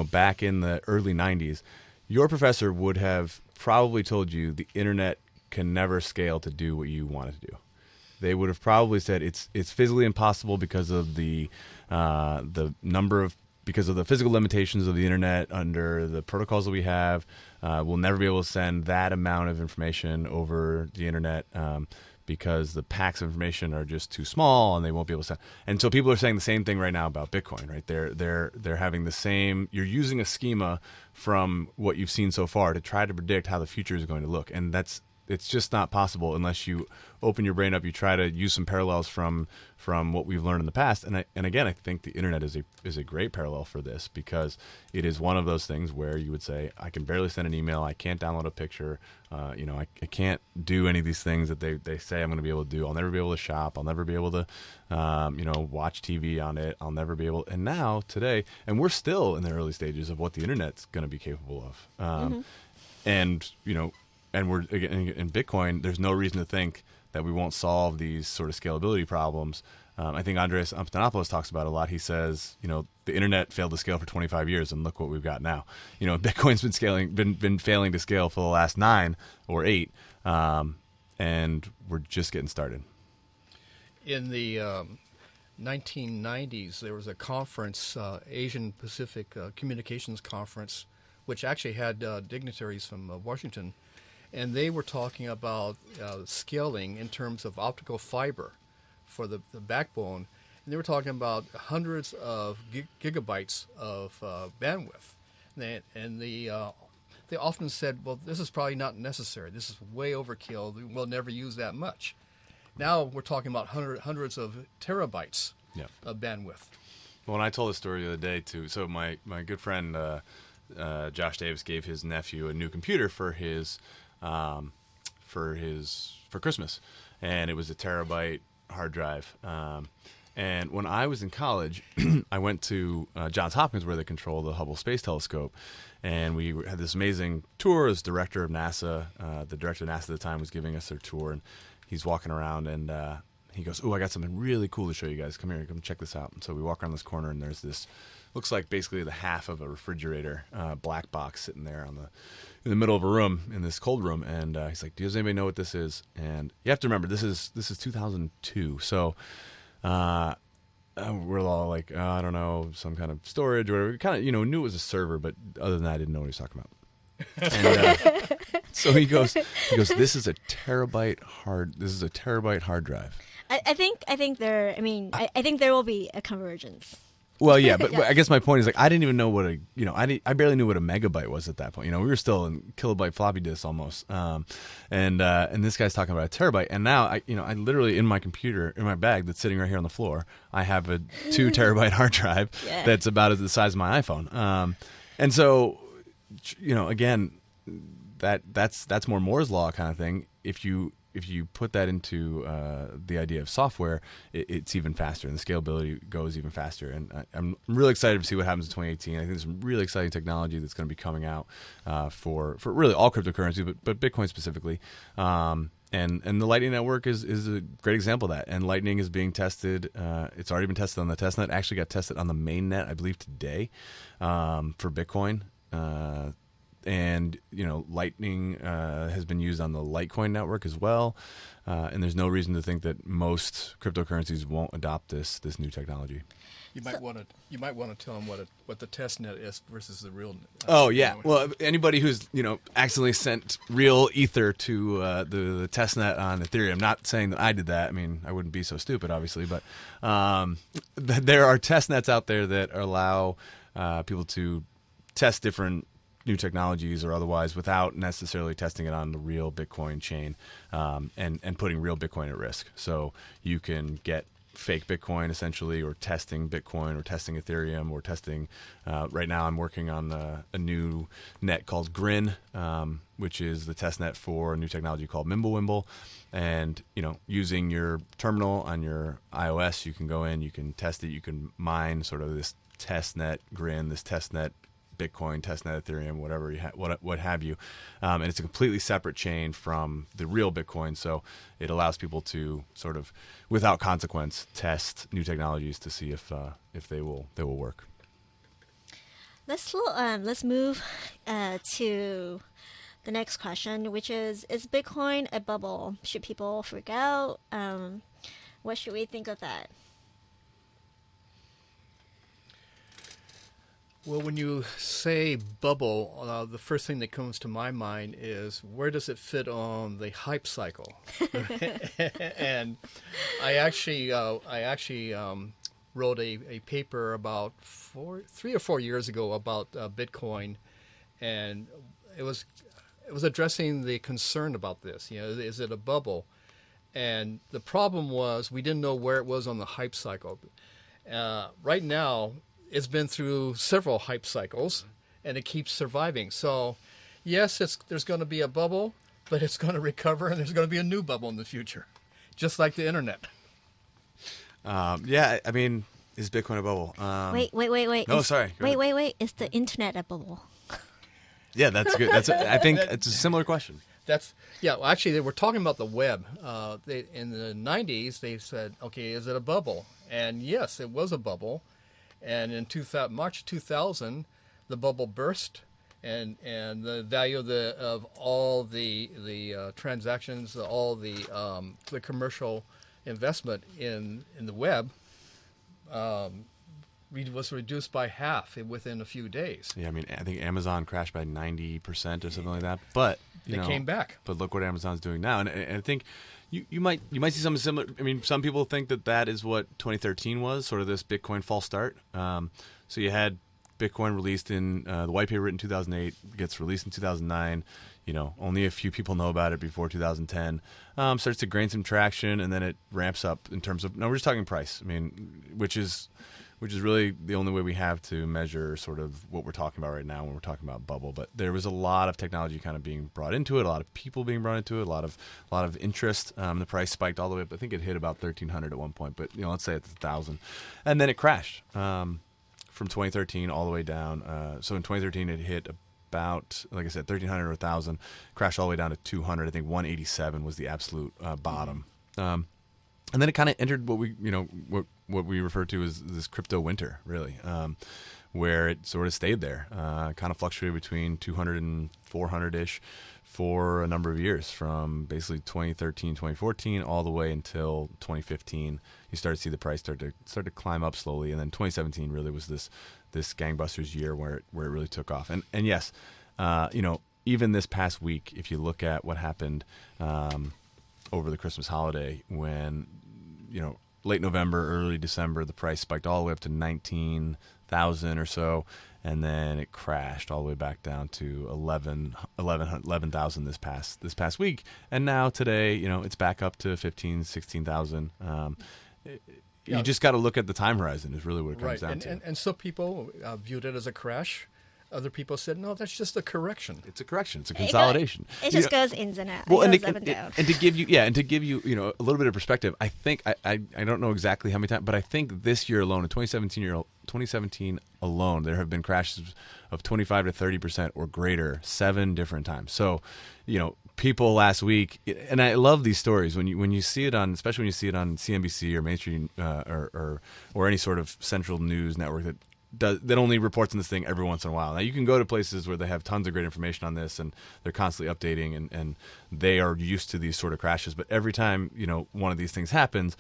Speaker 2: back in the early 90s, your professor would have probably told you the internet can never scale to do what you want it to do. They would have probably said it's physically impossible because of the physical limitations of the internet under the protocols that we have. We'll never be able to send that amount of information over the internet because the packs of information are just too small and they won't be able to send. And so people are saying the same thing right now about Bitcoin, right? They're having the same. You're using a schema from what you've seen so far to try to predict how the future is going to look, and it's just not possible unless you open your brain up. You try to use some parallels from what we've learned in the past, and again, I think the internet is a great parallel for this, because it is one of those things where you would say, I can barely send an email, I can't download a picture, I can't do any of these things that they say I'm going to be able to do. I'll never be able to shop. I'll never be able to watch TV on it. I'll never be able. And now today, and we're still in the early stages of what the internet's going to be capable of, and we're again in Bitcoin. There's no reason to think that we won't solve these sort of scalability problems. I think Andreas Antonopoulos talks about it a lot. He says, the internet failed to scale for 25 years, and look what we've got now. Bitcoin's been failing to scale for the last 9 or 8, and we're just getting started.
Speaker 3: In the 1990s, there was a conference, Asian Pacific Communications Conference, which actually had dignitaries from Washington, and they were talking about scaling in terms of optical fiber for the backbone. And they were talking about hundreds of gigabytes of bandwidth. And they often said, well, this is probably not necessary. This is way overkill. We'll never use that much. Now we're talking about hundreds of terabytes of bandwidth.
Speaker 2: Well, and I told this story the other day, too. So my good friend Josh Davis gave his nephew a new computer for Christmas. And it was a terabyte hard drive. And when I was in college, I went to Johns Hopkins, where they control the Hubble Space Telescope, and we had this amazing tour. As director of NASA, the director of NASA at the time was giving us their tour, and he's walking around, and he goes, "Oh, I got something really cool to show you guys. Come here, come check this out." And so we walk around this corner, and there's this, looks like basically the half of a refrigerator, black box sitting there in the middle of a room, in this cold room. And he's like, "Does anybody know what this is?" And you have to remember, this is 2002, so. We're all like, oh, I don't know, some kind of storage or whatever. We kind of, knew it was a server, but other than that, I didn't know what he was talking about. And, so he goes, this is a terabyte hard drive.
Speaker 1: I think there. I mean, I think there will be a convergence.
Speaker 2: Well, yeah, but I guess my point is, like, I didn't even know what I barely knew what a megabyte was at that point. We were still in kilobyte floppy disks almost. And this guy's talking about a terabyte. And now I literally in my computer, in my bag that's sitting right here on the floor, I have a 2 terabyte hard drive that's about the size of my iPhone. And so, again, that's more Moore's law kind of thing. If you put that into the idea of software, it's even faster, and the scalability goes even faster. And I'm really excited to see what happens in 2018. I think there's some really exciting technology that's going to be coming out for really all cryptocurrency, but Bitcoin specifically. And the Lightning Network is a great example of that. And Lightning is being tested. It's already been tested on the testnet. Actually got tested on the mainnet, I believe, today for Bitcoin. And Lightning has been used on the Litecoin network as well, and there's no reason to think that most cryptocurrencies won't adopt this new technology.
Speaker 3: You might want to tell them what the test net is versus the real.
Speaker 2: Oh yeah, well, anybody who's accidentally sent real ether to the test net on Ethereum. Not saying that I did that. I mean, I wouldn't be so stupid, obviously, but there are test nets out there that allow people to test different new technologies or otherwise without necessarily testing it on the real Bitcoin chain, and putting real Bitcoin at risk. So you can get fake Bitcoin essentially, or testing Bitcoin, or testing Ethereum, or testing. Right now, I'm working on a new net called Grin, which is the test net for a new technology called Mimblewimble. And using your terminal on your iOS, you can go in, you can test it, you can mine sort of this test net Grin, this test net Bitcoin, testnet Ethereum, whatever what have you, and it's a completely separate chain from the real Bitcoin. So it allows people to sort of, without consequence, test new technologies to see if they will work.
Speaker 1: Let's move to the next question, which is Bitcoin a bubble? Should people freak out? What should we think of that?
Speaker 3: Well, when you say bubble, the first thing that comes to my mind is, where does it fit on the hype cycle? And I actually wrote a paper about 3 or 4 years ago about Bitcoin, and it was addressing the concern about this. Is it a bubble? And the problem was we didn't know where it was on the hype cycle. Right now, it's been through several hype cycles, and it keeps surviving. So, yes, there's going to be a bubble, but it's going to recover, and there's going to be a new bubble in the future, just like the internet.
Speaker 2: Yeah, I mean, is Bitcoin a bubble?
Speaker 1: Wait.
Speaker 2: No, sorry.
Speaker 1: Wait. Is the internet a bubble?
Speaker 2: Yeah, that's good. I think it's a similar question.
Speaker 3: Well, actually, they were talking about the web. In the 90s, they said, okay, is it a bubble? And yes, it was a bubble. And in March 2000, the bubble burst, and the value of all the transactions, all the commercial investment in the web was reduced by half within a few days.
Speaker 2: Yeah, I mean, I think Amazon crashed by 90% or something like that. But
Speaker 3: they came back.
Speaker 2: But look what Amazon's doing now, and I think you might see something similar. I mean, some people think that is what 2013 was, sort of this Bitcoin false start. So you had Bitcoin released in the white paper written in 2008, gets released in 2009. Only a few people know about it before 2010. Starts to gain some traction, and then it ramps up in terms of. No, we're just talking price. I mean, which is really the only way we have to measure sort of what we're talking about right now when we're talking about bubble. But there was a lot of technology kind of being brought into it, a lot of people being brought into it, a lot of interest. The price spiked all the way up. I think it hit about 1,300 at one point, but let's say it's 1,000, and then it crashed from 2013 all the way down. So in 2013 it hit about, like I said, 1,300 or 1,000, crashed all the way down to 200. I think 187 was the absolute bottom. And then it kind of entered what we refer to as this crypto winter, really, where it sort of stayed there, kind of fluctuated between 200 and 400-ish for a number of years, from basically 2013, 2014, all the way until 2015. You started to see the price start to climb up slowly, and then 2017 really was this gangbusters year where it really took off. And yes, even this past week, if you look at what happened over the Christmas holiday, when late November, early December, the price spiked all the way up to 19,000 or so, and then it crashed all the way back down to 11,000 this past week, and now today, it's back up to 15,000, 16,000. You just got to look at the time horizon is really what it comes down to.
Speaker 3: And some people viewed it as a crash. Other people said, no, that's just a correction.
Speaker 2: It's a correction. It's a consolidation.
Speaker 1: It just goes ins and outs.
Speaker 2: Well,
Speaker 1: it goes up and down.
Speaker 2: And to give you a little bit of perspective, I think I don't know exactly how many times, but I think this year alone, in 2017 alone, there have been crashes of 25 to 30% or greater 7 different times. So, people last week, and I love these stories when you see it on, especially when you see it on CNBC or mainstream or any sort of central news network that only reports on this thing every once in a while. Now, you can go to places where they have tons of great information on this, and they're constantly updating, and they are used to these sort of crashes. But every time, one of these things happens,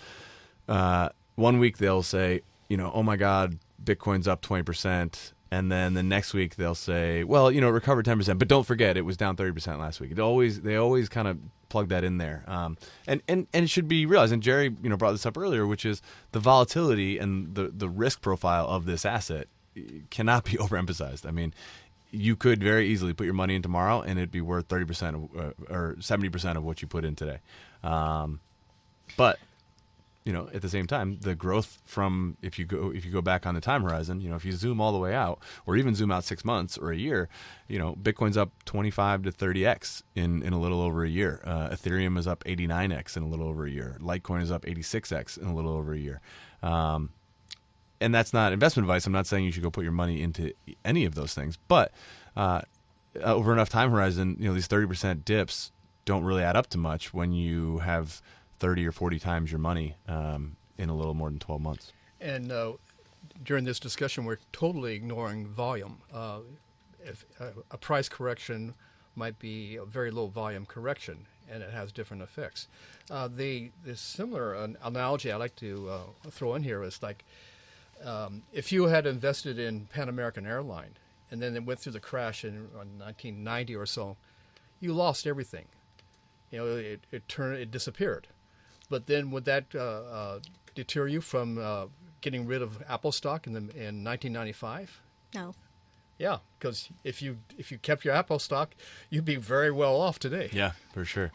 Speaker 2: one week they'll say, oh my God, Bitcoin's up 20%. And then the next week they'll say, well, it recovered 10%, but don't forget it was down 30% last week. They always kind of plug that in there, and it should be realized. And Jerry, brought this up earlier, which is the volatility and the risk profile of this asset cannot be overemphasized. I mean, you could very easily put your money in tomorrow and it'd be worth 30% or 70% of what you put in today, but. At the same time, the growth from if you go back on the time horizon, if you zoom all the way out, or even zoom out 6 months or a year, Bitcoin's up 25 to 30x in a little over a year. Ethereum is up 89x in a little over a year. Litecoin is up 86x in a little over a year. And that's not investment advice. I'm not saying you should go put your money into any of those things, but over enough time horizon, these 30% dips don't really add up to much when you have 30 or 40 times your money in a little more than 12 months.
Speaker 3: And during this discussion, we're totally ignoring volume. If a price correction might be a very low volume correction, and it has different effects. The similar analogy I like to throw in here is like if you had invested in Pan American Airline and then it went through the crash in 1990 or so, you lost everything. It disappeared. But then would that deter you from getting rid of Apple stock in 1995?
Speaker 1: No.
Speaker 3: Yeah, because if you kept your Apple stock, you'd be very well off today.
Speaker 2: Yeah, for sure.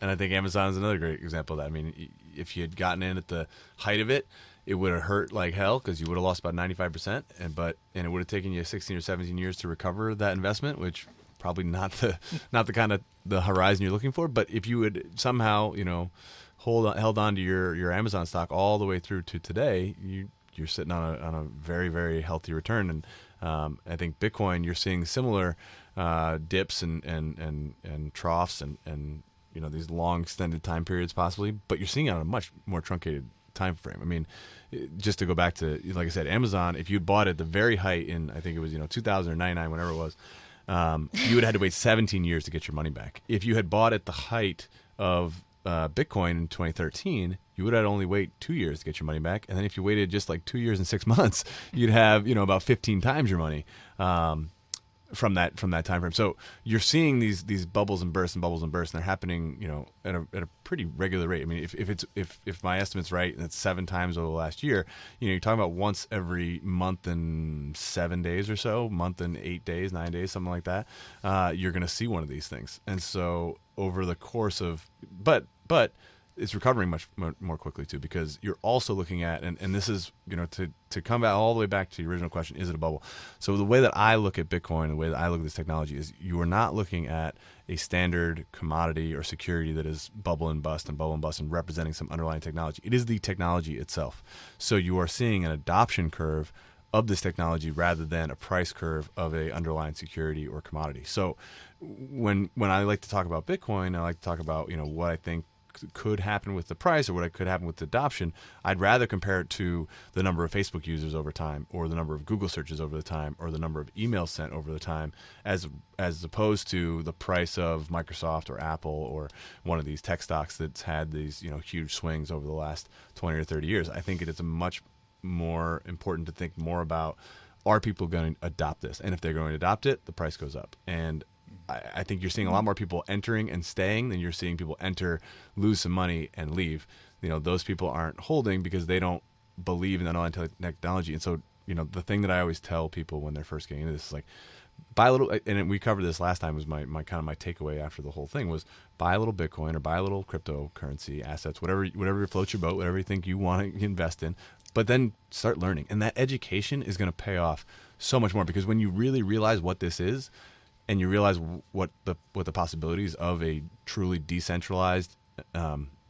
Speaker 2: And I think Amazon is another great example of that. I mean, if you had gotten in at the height of it, it would have hurt like hell because you would have lost about 95%, and it would have taken you 16 or 17 years to recover that investment, which probably not the kind of the horizon you're looking for. But if you would somehow, held on to your Amazon stock all the way through to today, you're sitting on a very, very healthy return. And I think Bitcoin, you're seeing similar dips and troughs and these long extended time periods possibly, but you're seeing it on a much more truncated time frame. I mean, just to go back to, like I said, Amazon, if you bought at the very height in, I think it was 2000 or 99, whatever it was, you would have had to wait 17 years to get your money back. If you had bought at the height of Bitcoin in 2013, you would have only wait 2 years to get your money back. And then if you waited just like 2 years and 6 months, you'd have, about 15 times your money. From that time frame. So you're seeing these bubbles and bursts, and they're happening, at a pretty regular rate. I mean, if my estimate's right, and it's 7 times over the last year, you're talking about once every month and 7 days or so, month and 8 days, 9 days, something like that. You're going to see one of these things. And so over the course of, but it's recovering much more quickly too, because you're also looking at, and this is, to come back all the way back to the original question, is it a bubble? So the way that I look at Bitcoin, the way that I look at this technology is you are not looking at a standard commodity or security that is bubble and bust and representing some underlying technology. It is the technology itself. So you are seeing an adoption curve of this technology rather than a price curve of a underlying security or commodity. So when I like to talk about Bitcoin, I like to talk about, what I think could happen with the price or what could happen with the adoption. I'd rather compare it to the number of Facebook users over time, or the number of Google searches over the time, or the number of emails sent over the time, as opposed to the price of Microsoft or Apple or one of these tech stocks that's had these huge swings over the last 20 or 30 years. I think it is a much more important to think more about, are people going to adopt this? And if they're going to adopt it, the price goes up. And I think you're seeing a lot more people entering and staying than you're seeing people enter, lose some money, and leave. Those people aren't holding because they don't believe in the underlying technology. And so, the thing that I always tell people when they're first getting into this is like, buy a little, and we covered this last time, was my takeaway after the whole thing was, buy a little Bitcoin or buy a little cryptocurrency assets, whatever floats your boat, whatever you think you want to invest in, but then start learning. And that education is going to pay off so much more, because when you really realize what this is, and you realize what the possibilities of a truly decentralized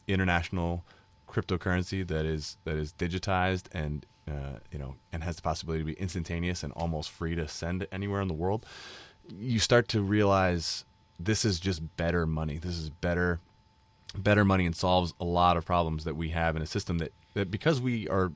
Speaker 2: international cryptocurrency that is digitized and and has the possibility to be instantaneous and almost free to send anywhere in the world, you start to realize this is just better money. This is better money, and solves a lot of problems that we have in a system that because we are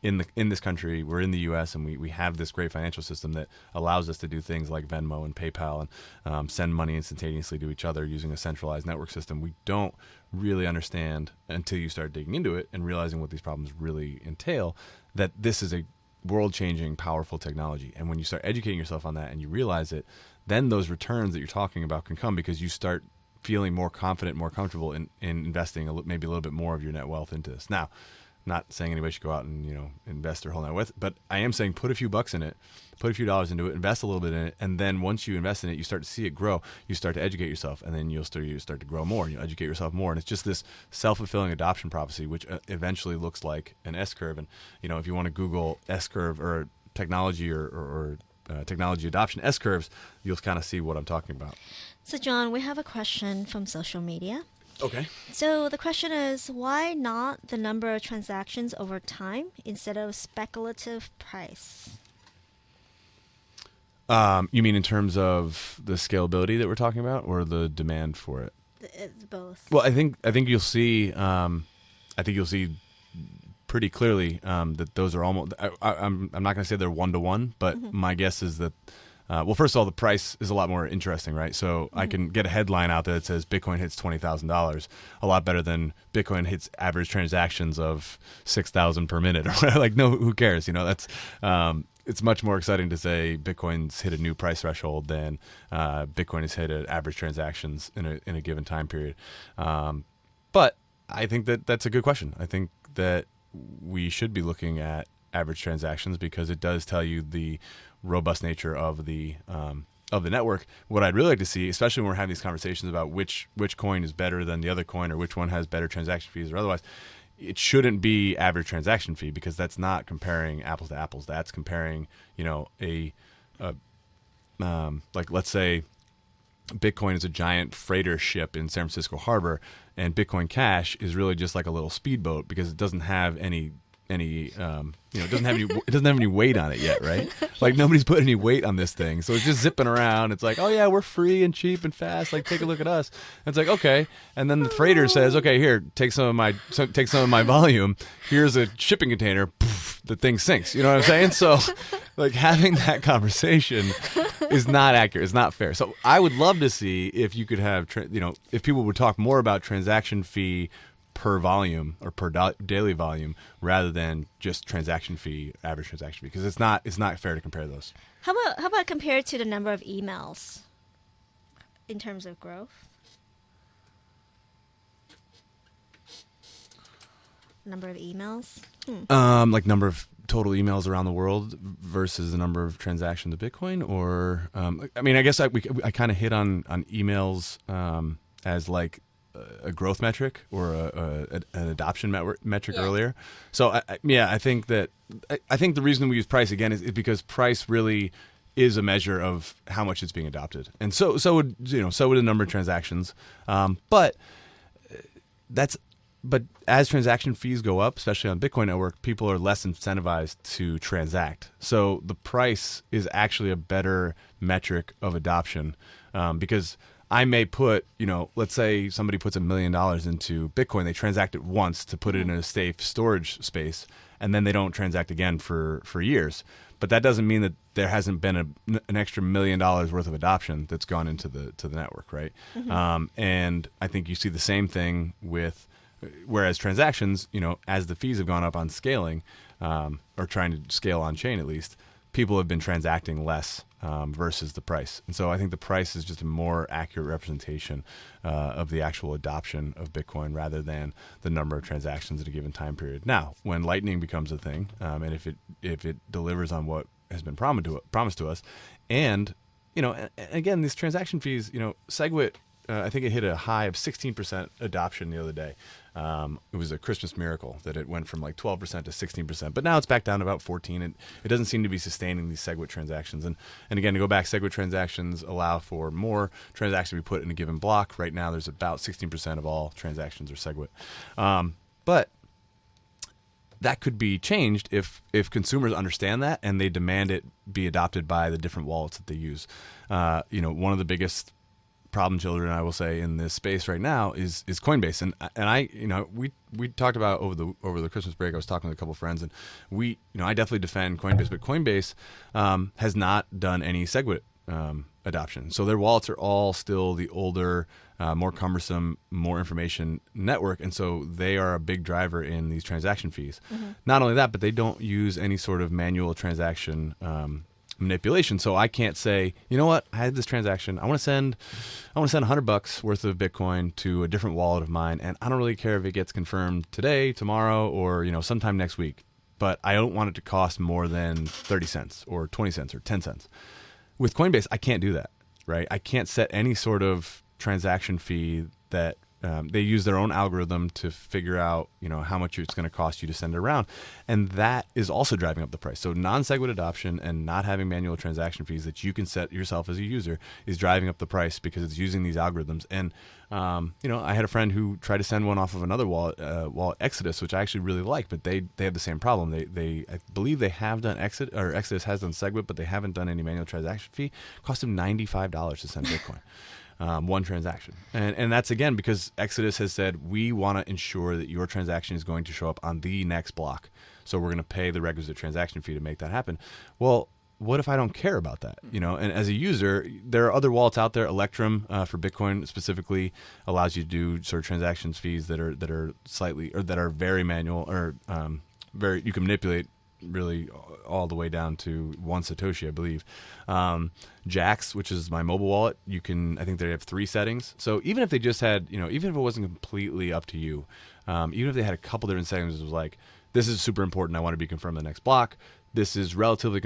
Speaker 2: in this country, we're in the U.S., and we have this great financial system that allows us to do things like Venmo and PayPal and send money instantaneously to each other using a centralized network system. We don't really understand, until you start digging into it and realizing what these problems really entail, that this is a world-changing, powerful technology. And when you start educating yourself on that and you realize it, then those returns that you're talking about can come, because you start feeling more confident, more comfortable in investing maybe a little bit more of your net wealth into this. Now, not saying anybody should go out and invest their whole net worth, but I am saying put a few bucks in it, put a few dollars into it, invest a little bit in it, and then once you invest in it, you start to see it grow. You start to educate yourself, and then you start to grow more. You educate yourself more, and it's just this self-fulfilling adoption prophecy, which eventually looks like an S curve. And if you want to Google S curve or technology or technology adoption S curves, you'll kind of see what I'm talking about.
Speaker 1: So, John, we have a question from social media.
Speaker 2: Okay.
Speaker 1: So the question is, why not the number of transactions over time instead of speculative price?
Speaker 2: You mean in terms of the scalability that we're talking about, or the demand for it?
Speaker 1: It's both.
Speaker 2: Well, I think you'll see. Pretty clearly that those are almost. I'm not going to say they're 1-to-1, but my guess is that. Well, first of all, the price is a lot more interesting, right? So I can get a headline out there that says Bitcoin hits $20,000, a lot better than Bitcoin hits average transactions of 6,000 per minute. Like, no, who cares? That's it's much more exciting to say Bitcoin's hit a new price threshold than Bitcoin has hit average transactions in a given time period. But I think that's a good question. I think that we should be looking at average transactions, because it does tell you the robust nature of the network. What I'd really like to see, especially when we're having these conversations about which coin is better than the other coin, or which one has better transaction fees or otherwise, it shouldn't be average transaction fee, because that's not comparing apples to apples. That's comparing, like, let's say Bitcoin is a giant freighter ship in San Francisco Harbor, and Bitcoin Cash is really just like a little speedboat, because it doesn't have any it doesn't have any weight on it yet, right? Like, nobody's put any weight on this thing, so it's just zipping around. It's like, oh yeah, we're free and cheap and fast. Like, take a look at us. And it's like, okay. And then the freighter says, okay, here, take some of my volume. Here's a shipping container. Poof, the thing sinks. You know what I'm saying? So, like, having that conversation is not accurate. It's not fair. So I would love to see if you could have, if people would talk more about transaction fee per volume or per daily volume rather than just transaction fee, average transaction fee, because it's not fair to compare those.
Speaker 1: How about compared to the number of emails in terms of growth? Number of emails?
Speaker 2: Like number of total emails around the world versus the number of transactions of Bitcoin, or I mean, I guess I kind of hit on emails as like a growth metric or an adoption metric earlier. So I think that I think the reason we use price again is because price really is a measure of how much it's being adopted, and so would the number of transactions, but as transaction fees go up, especially on Bitcoin network, people are less incentivized to transact. So the price is actually a better metric of adoption, because I may put, let's say somebody puts $1 million into Bitcoin, they transact it once to put it in a safe storage space, and then they don't transact again for years. But that doesn't mean that there hasn't been an extra $1 million worth of adoption that's gone into the network, right? Mm-hmm. And I think you see the same thing with. Whereas transactions, as the fees have gone up on scaling, or trying to scale on chain at least, people have been transacting less versus the price. And so I think the price is just a more accurate representation of the actual adoption of Bitcoin rather than the number of transactions at a given time period. Now, when Lightning becomes a thing, and if it delivers on what has been promised to us, and again, these transaction fees, SegWit. I think it hit a high of 16% adoption the other day. It was a Christmas miracle that it went from like 12% to 16%, but now it's back down to about 14%, and it doesn't seem to be sustaining these SegWit transactions. And again, to go back, SegWit transactions allow for more transactions to be put in a given block. Right now, there's about 16% of all transactions are SegWit. But that could be changed if consumers understand that and they demand it be adopted by the different wallets that they use. One of the biggest problem children, I will say, in this space right now is Coinbase, and I we talked about over the Christmas break. I was talking with a couple of friends, and I definitely defend Coinbase, but Coinbase has not done any SegWit adoption, so their wallets are all still the older, more cumbersome, more information network, and so they are a big driver in these transaction fees. Mm-hmm. Not only that, but they don't use any sort of manual transaction manipulation. So I can't say, you know what, I had this transaction, I want to send $100 worth of Bitcoin to a different wallet of mine, and I don't really care if it gets confirmed today, tomorrow, or sometime next week, but I don't want it to cost more than 30 cents or 20 cents or 10 cents. With Coinbase, I can't do that, right? I can't set any sort of transaction fee that they use their own algorithm to figure out, how much it's going to cost you to send it around. And that is also driving up the price. So non-SegWit adoption and not having manual transaction fees that you can set yourself as a user is driving up the price because it's using these algorithms. And, I had a friend who tried to send one off of another wallet, Exodus, which I actually really like, but they have the same problem. I believe they have done Exodus has done SegWit, but they haven't done any manual transaction fee. It cost them $95 to send Bitcoin. One transaction. And that's, again, because Exodus has said, we want to ensure that your transaction is going to show up on the next block. So we're going to pay the requisite transaction fee to make that happen. Well, what if I don't care about that? And as a user, there are other wallets out there. Electrum for Bitcoin specifically allows you to do sort of transactions fees that are slightly, or that are very manual, or you can manipulate really all the way down to 1 Satoshi, I believe. Jax, which is my mobile wallet, I think they have 3 settings. So even if they just had, even if it wasn't completely up to you, even if they had a couple different settings, it was like, this is super important, I want to be confirmed the next block. This is relatively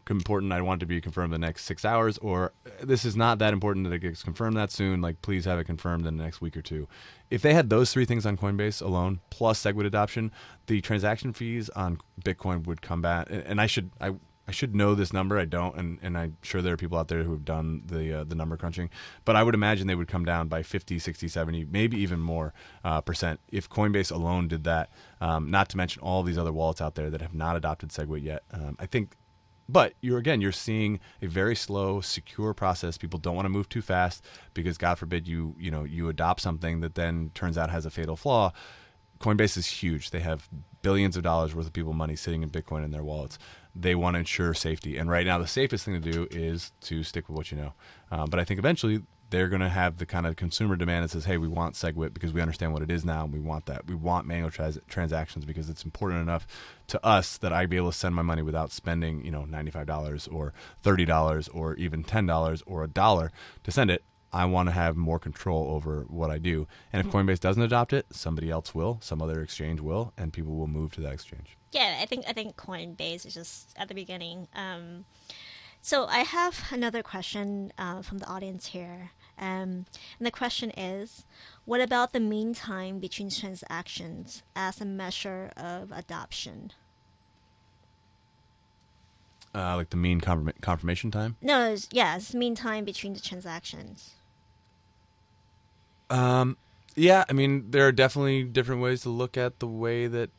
Speaker 2: important, I want it to be confirmed the next 6 hours, or this is not that important that it gets confirmed that soon, like please have it confirmed in the next week or two. If they had those 3 things on Coinbase alone, plus SegWit adoption, the transaction fees on Bitcoin would come back, and I should know this number, I don't, and I'm sure there are people out there who have done the number crunching, but I would imagine they would come down by 50, 60, 70, maybe even more percent if Coinbase alone did that, not to mention all these other wallets out there that have not adopted SegWit yet. I think, but you're seeing a very slow, secure process. People don't want to move too fast because, God forbid, you adopt something that then turns out has a fatal flaw. Coinbase is huge. They have billions of dollars worth of people money sitting in Bitcoin in their wallets. They want to ensure safety. And right now, the safest thing to do is to stick with what you know. But I think eventually they're going to have the kind of consumer demand that says, hey, we want SegWit because we understand what it is now, and we want that. We want manual transactions because it's important enough to us that I'd be able to send my money without spending, $95 or $30 or even $10 or $1 to send it. I want to have more control over what I do. And if Coinbase doesn't adopt it, somebody else will, some other exchange will, and people will move to that exchange.
Speaker 1: Yeah, I think Coinbase is just at the beginning. So I have another question from the audience here. And the question is, what about the mean time between transactions as a measure of adoption?
Speaker 2: Like the mean confirmation time?
Speaker 1: No, it's mean time between the transactions.
Speaker 2: Yeah, I mean, there are definitely different ways to look at the way that,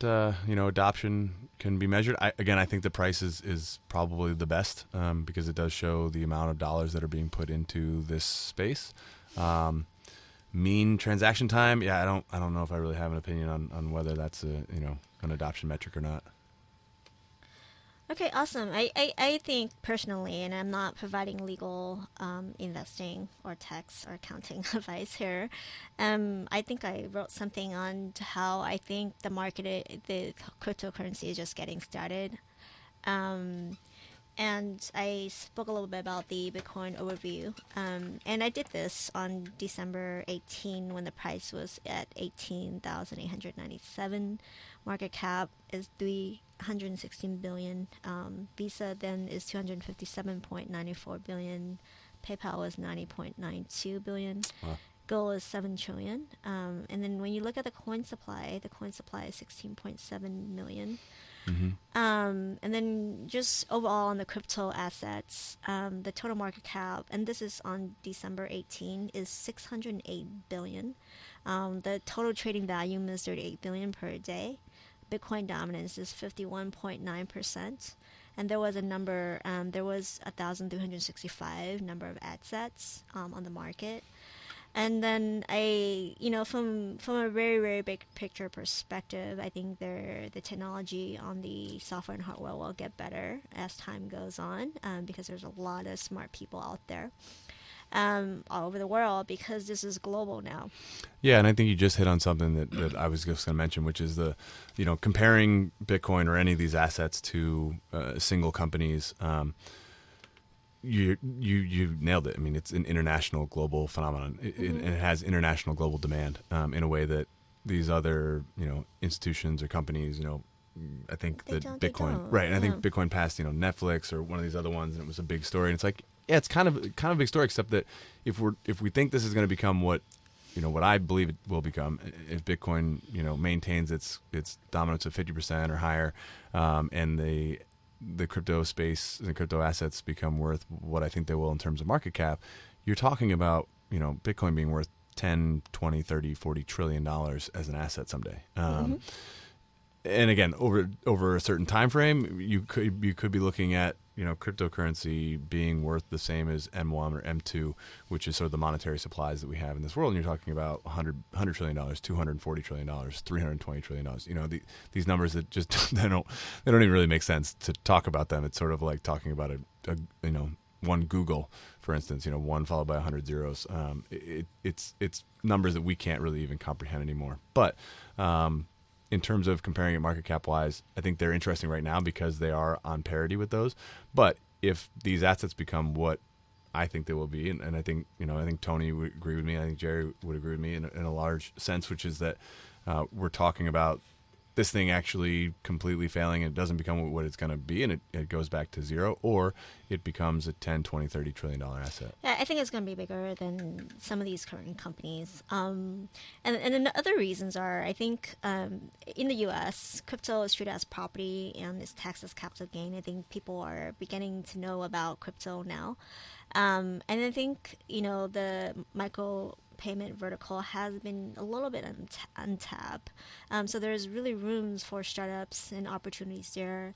Speaker 2: adoption can be measured. I think the price is probably the best because it does show the amount of dollars that are being put into this space. Mean transaction time, yeah, I don't know if I really have an opinion on whether that's an adoption metric or not.
Speaker 1: Okay, awesome. I think personally, and I'm not providing legal investing or tax or accounting advice here, I think I wrote something on how I think the cryptocurrency is just getting started. And I spoke a little bit about the Bitcoin overview. And I did this on December 18 when the price was at 18,897. Market cap is 316 billion. Visa then is 257.94 billion. PayPal is 90.92 billion.
Speaker 2: Wow.
Speaker 1: Gold is 7 trillion. And then when you look at the coin supply is 16.7 million.
Speaker 2: Mm-hmm.
Speaker 1: And then just overall on the crypto assets, the total market cap, and this is on December 18, is 608 billion. The total trading volume is 38 billion per day. Bitcoin dominance is 51.9%. And there was a number, there was 1,365 number of assets on the market. And then from a very, very big picture perspective, I think the technology on the software and hardware will get better as time goes on because there's a lot of smart people out there all over the world because this is global now.
Speaker 2: Yeah, and I think you just hit on something that I was just going to mention, which is comparing Bitcoin or any of these assets to single companies. You nailed it. I mean, it's an international global phenomenon. It has international global demand in a way that these other institutions or companies I think that Bitcoin, right? And I think Bitcoin passed Netflix or one of these other ones, and it was a big story. And it's like, yeah, it's kind of a big story, except that if we think this is going to become what I believe it will become, if Bitcoin maintains its dominance of 50% or higher, and the crypto space, the crypto assets become worth what I think they will in terms of market cap, you're talking about, Bitcoin being worth 10, 20, 30, 40 trillion dollars as an asset someday. And again, over a certain time frame, you could be looking at cryptocurrency being worth the same as M1 or M2, which is sort of the monetary supplies that we have in this world. And you're talking about $100 trillion, $240 trillion, $320 trillion. These numbers that just they don't even really make sense to talk about them. It's sort of like talking about a one Google, for instance, one followed by 100 zeros. It's numbers that we can't really even comprehend anymore. But in terms of comparing it market cap wise, I think they're interesting right now because they are on parity with those. But if these assets become what I think they will be, and I think I think Tony would agree with me, I think Jerry would agree with me in a large sense, which is that we're talking about this thing actually completely failing and it doesn't become what it's going to be, and it goes back to zero, or it becomes a 10, 20, 30 trillion dollar asset.
Speaker 1: Yeah, I think it's going to be bigger than some of these current companies. And then the other reasons are, I think in the U.S., crypto is treated as property and is taxed as capital gain. I think people are beginning to know about crypto now. And I think, the micro payment vertical has been a little bit untapped. So there's really rooms for startups and opportunities there.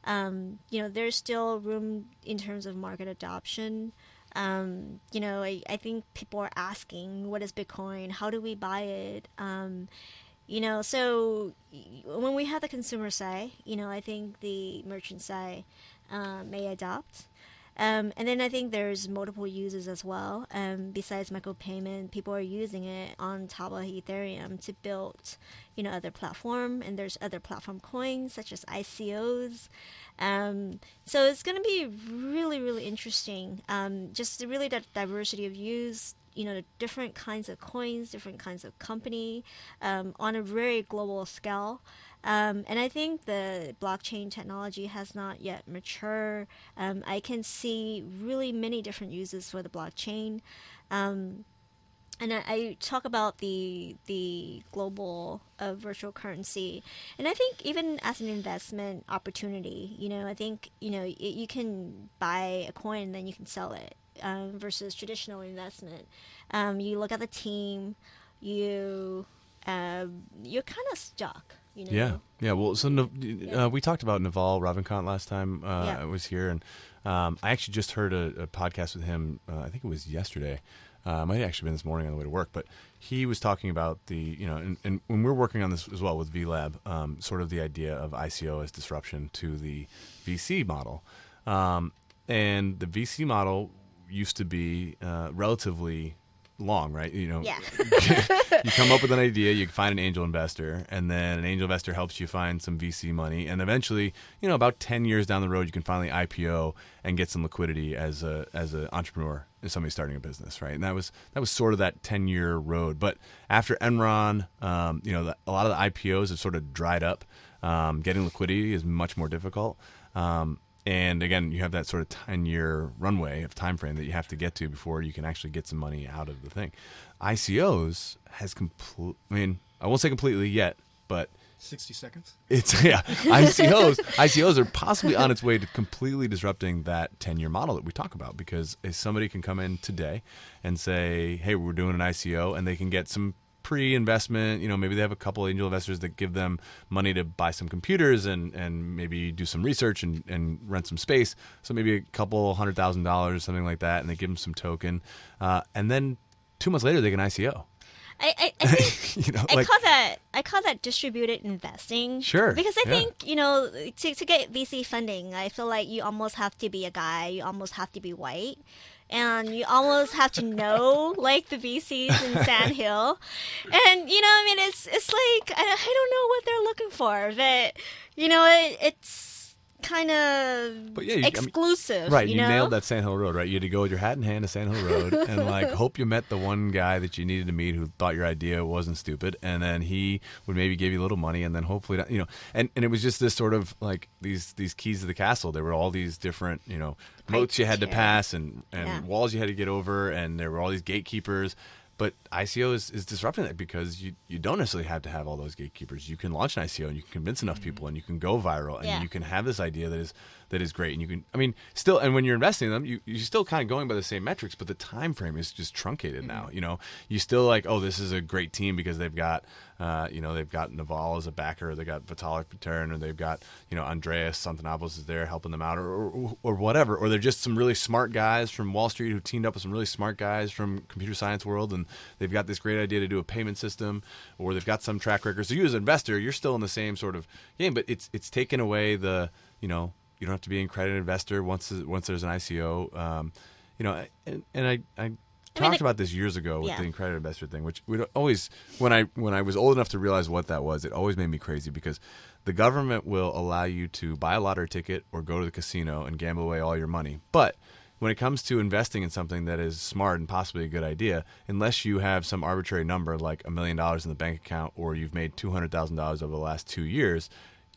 Speaker 1: There's still room in terms of market adoption. I think people are asking, what is Bitcoin? How do we buy it? So when we have the consumer side, I think the merchant side may adopt. And then I think there's multiple uses as well. Besides micropayment, people are using it on top of Ethereum to build, other platform. And there's other platform coins such as ICOs. So it's going to be really, really interesting. Just really that diversity of use. The different kinds of coins, different kinds of company, on a very global scale. And I think the blockchain technology has not yet matured. I can see really many different uses for the blockchain. And I talk about the global virtual currency, and I think even as an investment opportunity, I think you can buy a coin and then you can sell it, versus traditional investment. You look at the team, you're kind of stuck.
Speaker 2: Yeah. Well, so we talked about Naval Ravikant last time I was here, and I actually just heard a podcast with him. I think it was yesterday. Might have actually been this morning on the way to work, but he was talking about and when we're working on this as well with VLab, sort of the idea of ICO as disruption to the VC model. And the VC model used to be relatively long, right?
Speaker 1: Yeah.
Speaker 2: You come up with an idea, you find an angel investor, and then an angel investor helps you find some VC money, and eventually, about 10 years down the road, you can finally IPO and get some liquidity as an entrepreneur, as somebody starting a business, right? And that was sort of that 10-year road. But after Enron, a lot of the IPOs have sort of dried up. Getting liquidity is much more difficult. And again, you have that sort of 10-year runway of time frame that you have to get to before you can actually get some money out of the thing. ICOs has I won't say completely yet, but
Speaker 3: 60 seconds.
Speaker 2: ICOs are possibly on its way to completely disrupting that 10-year model that we talk about, because if somebody can come in today and say, hey, we're doing an ICO, and they can get some pre-investment, maybe they have a couple angel investors that give them money to buy some computers and maybe do some research and rent some space. So maybe a couple $100,000, something like that, and they give them some token. And then 2 months later, they can ICO.
Speaker 1: I think I call that distributed investing.
Speaker 2: Sure.
Speaker 1: Because I think, to get VC funding, I feel like you almost have to be a guy, you almost have to be white. And you almost have to know, like, the VCs in Sand Hill. And, it's like, I don't know what they're looking for. But, it's kind of exclusive.
Speaker 2: Right, you nailed that Sand Hill Road, right? You had to go with your hat in hand to Sand Hill Road and, hope you met the one guy that you needed to meet who thought your idea wasn't stupid. And then he would maybe give you a little money, and then hopefully, and it was just this sort of, these keys to the castle. There were all these different, moats you had to pass and walls you had to get over, and there were all these gatekeepers. But ICO is disrupting that, because you don't necessarily have to have all those gatekeepers. You can launch an ICO and you can convince enough people, and you can go viral, and you can have this idea that is great. And you can, still, and when you're investing in them, you're still kind of going by the same metrics, but the time frame is just truncated now. You still this is a great team because they've got, they've got Naval as a backer, or they got Vitalik Buterin, or they've got, Andreas Santanopoulos is there helping them out, or whatever. Or they're just some really smart guys from Wall Street who teamed up with some really smart guys from computer science world, and they've got this great idea to do a payment system, or they've got some track record. So you as an investor, you're still in the same sort of game, but it's taken away the, you don't have to be an accredited investor once there's an ICO. I talked about this years ago with the accredited investor thing, which would always, when I was old enough to realize what that was, it always made me crazy, because the government will allow you to buy a lottery ticket or go to the casino and gamble away all your money. But when it comes to investing in something that is smart and possibly a good idea, unless you have some arbitrary number like $1 million in the bank account, or you've made $200,000 over the last 2 years,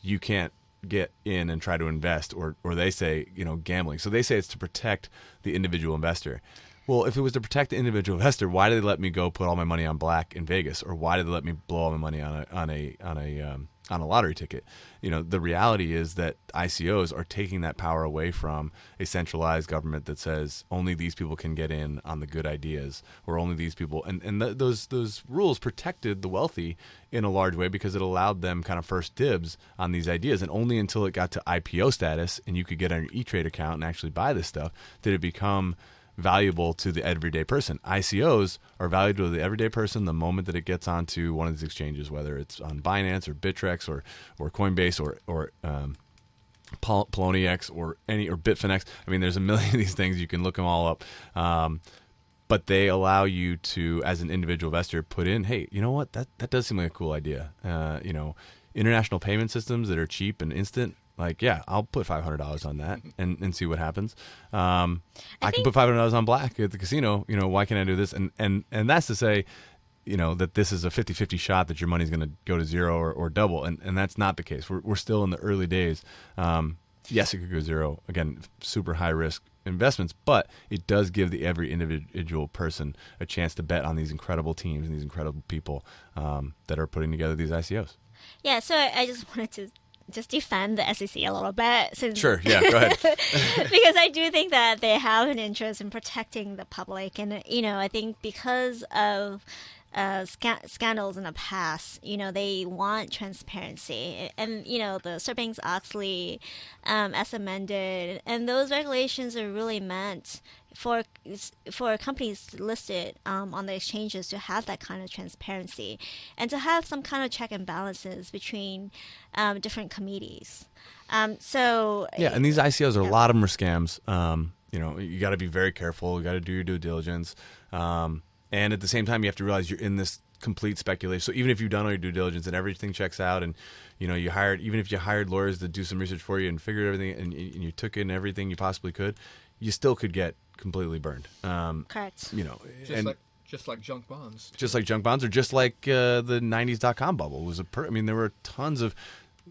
Speaker 2: you can't get in and try to invest, or they say, gambling. So they say it's to protect the individual investor. Well, if it was to protect the individual investor, why did they let me go put all my money on black in Vegas, or why did they let me blow all my money on a lottery ticket? The reality is that ICOs are taking that power away from a centralized government that says only these people can get in on the good ideas, or only these people. And those rules protected the wealthy in a large way, because it allowed them kind of first dibs on these ideas. And only until it got to IPO status and you could get on your E-Trade account and actually buy this stuff did it become valuable to the everyday person. ICOs are valuable to the everyday person the moment that it gets onto one of these exchanges, whether it's on Binance or Bittrex or Coinbase or Poloniex or Bitfinex. I mean, there's a million of these things. You can look them all up. But they allow you to, as an individual investor, put in, hey, you know what? That does seem like a cool idea. International payment systems that are cheap and instant. Like, yeah, I'll put $500 on that and see what happens. I can put $500 on black at the casino. Why can't I do this? And that's to say, that this is a 50-50 shot that your money's going to go to zero or double. And that's not the case. We're still in the early days. Yes, it could go zero. Again, super high risk investments, but it does give every individual person a chance to bet on these incredible teams and these incredible people that are putting together these ICOs.
Speaker 1: Yeah, so I just wanted to just defend the SEC a little bit.
Speaker 2: Sure, yeah, go ahead.
Speaker 1: Because I do think that they have an interest in protecting the public. And, I think because of scandals in the past, they want transparency. And, the Sarbanes-Oxley as amended, and those regulations are really meant for companies listed on the exchanges to have that kind of transparency and to have some kind of check and balances between different committees. And these
Speaker 2: ICOs are a lot of them are scams. You got to be very careful. You got to do your due diligence. And at the same time, you have to realize you're in this complete speculation. So even if you've done all your due diligence and everything checks out, and even if you hired lawyers to do some research for you and figured everything, and you took in everything you possibly could, you still could get completely burned.
Speaker 1: Correct.
Speaker 3: Just like junk bonds.
Speaker 2: Just like junk bonds, or just like the '90s .com bubble was there were tons of.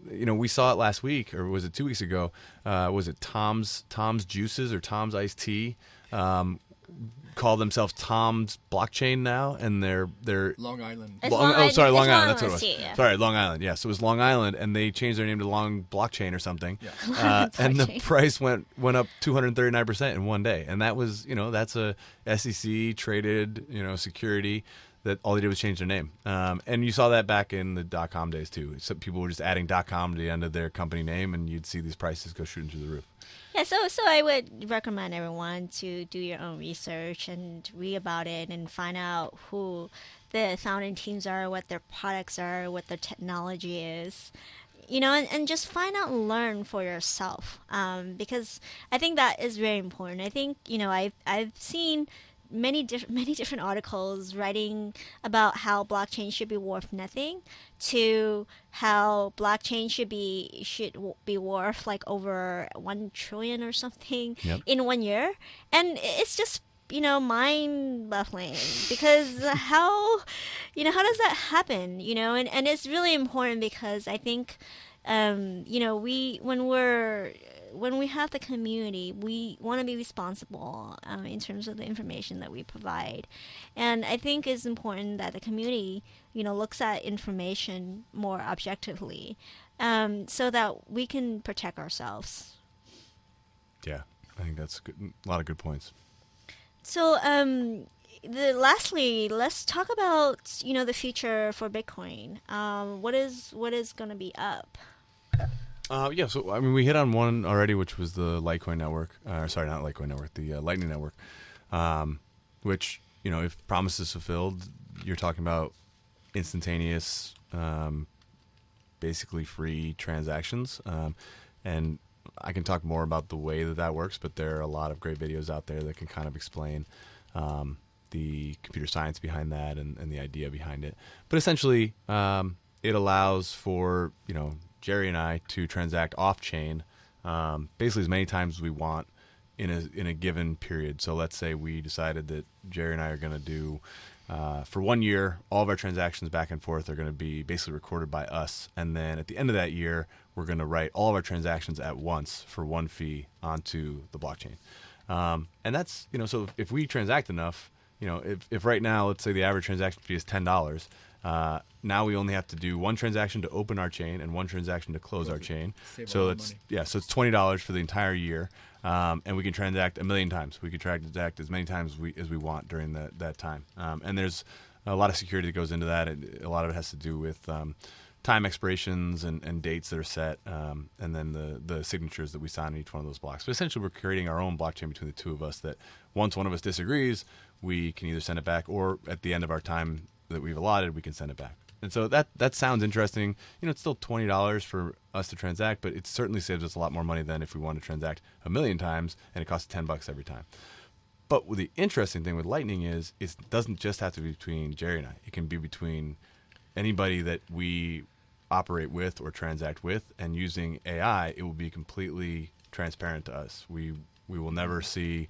Speaker 2: We saw it last week, or was it 2 weeks ago? Was it Tom's Juices or Tom's Iced Tea? Call themselves Tom's Blockchain now, and they're
Speaker 3: Long Island.
Speaker 2: Long Island. Long Island. That's what it was.
Speaker 1: Yeah.
Speaker 2: Sorry, Long Island. Yeah, so it was Long Island, and they changed their name to Long Blockchain or something.
Speaker 3: Yeah.
Speaker 2: And the price went up 239% in one day, and that was that's a SEC traded security that all they did was change their name. And you saw that back in the .com days too. Some people were just adding .com to the end of their company name, and you'd see these prices go shooting through the roof.
Speaker 1: Yeah, so I would recommend everyone to do your own research and read about it and find out who the founding teams are, what their products are, what their technology is, and just find out and learn for yourself. Because I think that is very important. I think, I've seen many different articles writing about how blockchain should be worth nothing to how blockchain should be worth like over 1 trillion or something in 1 year, and it's just mind baffling because how does that happen, and it's really important because I think when we have the community, we want to be responsible in terms of the information that we provide. And I think it's important that the community, looks at information more objectively so that we can protect ourselves.
Speaker 2: Yeah, I think that's a lot of good points.
Speaker 1: So lastly, let's talk about, the future for Bitcoin. What is going to be up?
Speaker 2: So we hit on one already, which was the Litecoin network. Sorry, not Litecoin network, the Lightning network, which, if promises fulfilled, you're talking about instantaneous, basically free transactions. And I can talk more about the way that works, but there are a lot of great videos out there that can kind of explain the computer science behind that and the idea behind it. But essentially, it allows for, Jerry and I to transact off-chain basically as many times as we want in a given period. So let's say we decided that Jerry and I are going to do, for 1 year, all of our transactions back and forth are going to be basically recorded by us. And then at the end of that year, we're going to write all of our transactions at once for one fee onto the blockchain. And that's, so if we transact enough, if right now, let's say the average transaction fee is $10, now we only have to do one transaction to open our chain and one transaction to close our chain. So it's $20 for the entire year, and we can transact 1 million times. We can transact as many times as we want during that time. And there's a lot of security that goes into that. A lot of it has to do with time expirations and dates that are set, and then the signatures that we sign on each one of those blocks. But essentially, we're creating our own blockchain between the two of us that once one of us disagrees, we can either send it back, or at the end of our time that we've allotted, we can send it back. And so that sounds interesting. It's still $20 for us to transact, but it certainly saves us a lot more money than if we want to transact 1,000,000 times and it costs $10 every time. But the interesting thing with Lightning is it doesn't just have to be between Jerry and I. It can be between anybody that we operate with or transact with, and using AI, it will be completely transparent to us. We will never see.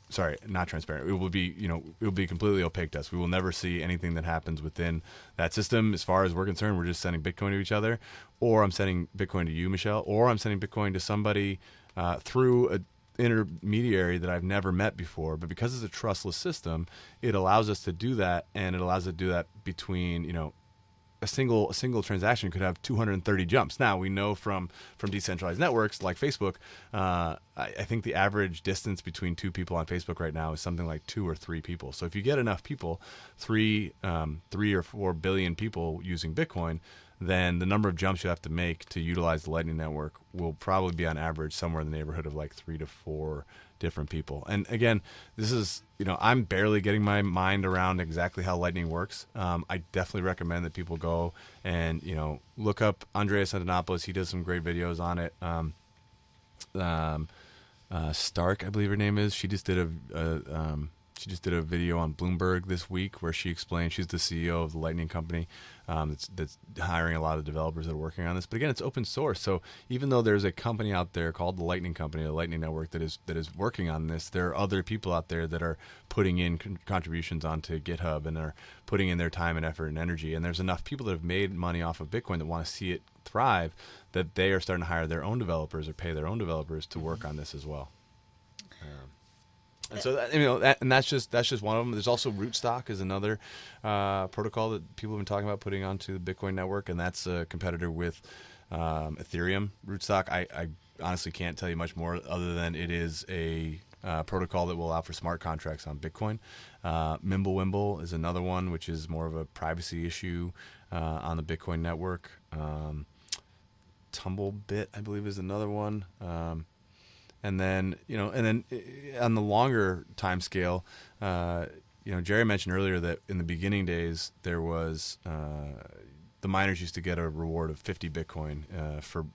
Speaker 2: Sorry, not transparent. It will be, it will be completely opaque to us. We will never see anything that happens within that system. As far as we're concerned, we're just sending Bitcoin to each other, or I'm sending Bitcoin to you, Michelle, or I'm sending Bitcoin to somebody through an intermediary that I've never met before. But because it's a trustless system, it allows us to do that, and it allows us to do that between, a single transaction could have 230 jumps. Now we know from decentralized networks like Facebook, I think the average distance between two people on Facebook right now is something like 2 or 3 people. So if you get enough people, 3 or 4 billion people using Bitcoin, then the number of jumps you have to make to utilize the Lightning Network will probably be on average somewhere in the neighborhood of like 3 to 4 different people. And again, this is, I'm barely getting my mind around exactly how Lightning works. I definitely recommend that people go and, look up Andreas Antonopoulos. He does some great videos on it. Stark, I believe her name is. She just did a video on Bloomberg this week where she explained, she's the CEO of the Lightning company that's hiring a lot of developers that are working on this. But again, it's open source. So even though there's a company out there called the Lightning Company, the Lightning Network, that is working on this, there are other people out there that are putting in contributions onto GitHub and are putting in their time and effort and energy. And there's enough people that have made money off of Bitcoin that want to see it thrive, that they are starting to hire their own developers or pay their own developers to work on this as well. And so that's just one of them. There's also Rootstock is another protocol that people have been talking about putting onto the Bitcoin network, and that's a competitor with Ethereum. Rootstock, I honestly can't tell you much more other than it is a protocol that will allow for smart contracts on Bitcoin. Mimblewimble is another one, which is more of a privacy issue on the Bitcoin network. Tumblebit, I believe, is another one. And then on the longer time scale, Jerry mentioned earlier that in the beginning days, there was the miners used to get a reward of 50 Bitcoin for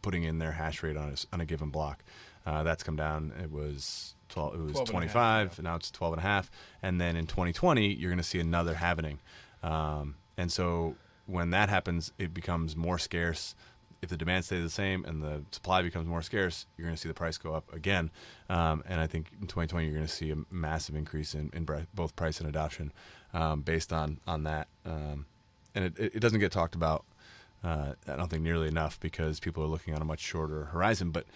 Speaker 2: putting in their hash rate on a given block. That's come down. It was 25, and now it's 12.5. And then in 2020, you're going to see another halvening. And so when that happens, it becomes more scarce. If the demand stays the same and the supply becomes more scarce, you're going to see the price go up again. And I think in 2020, you're going to see a massive increase in both price and adoption based on that. And it doesn't get talked about, I don't think, nearly enough because people are looking on a much shorter horizon. But,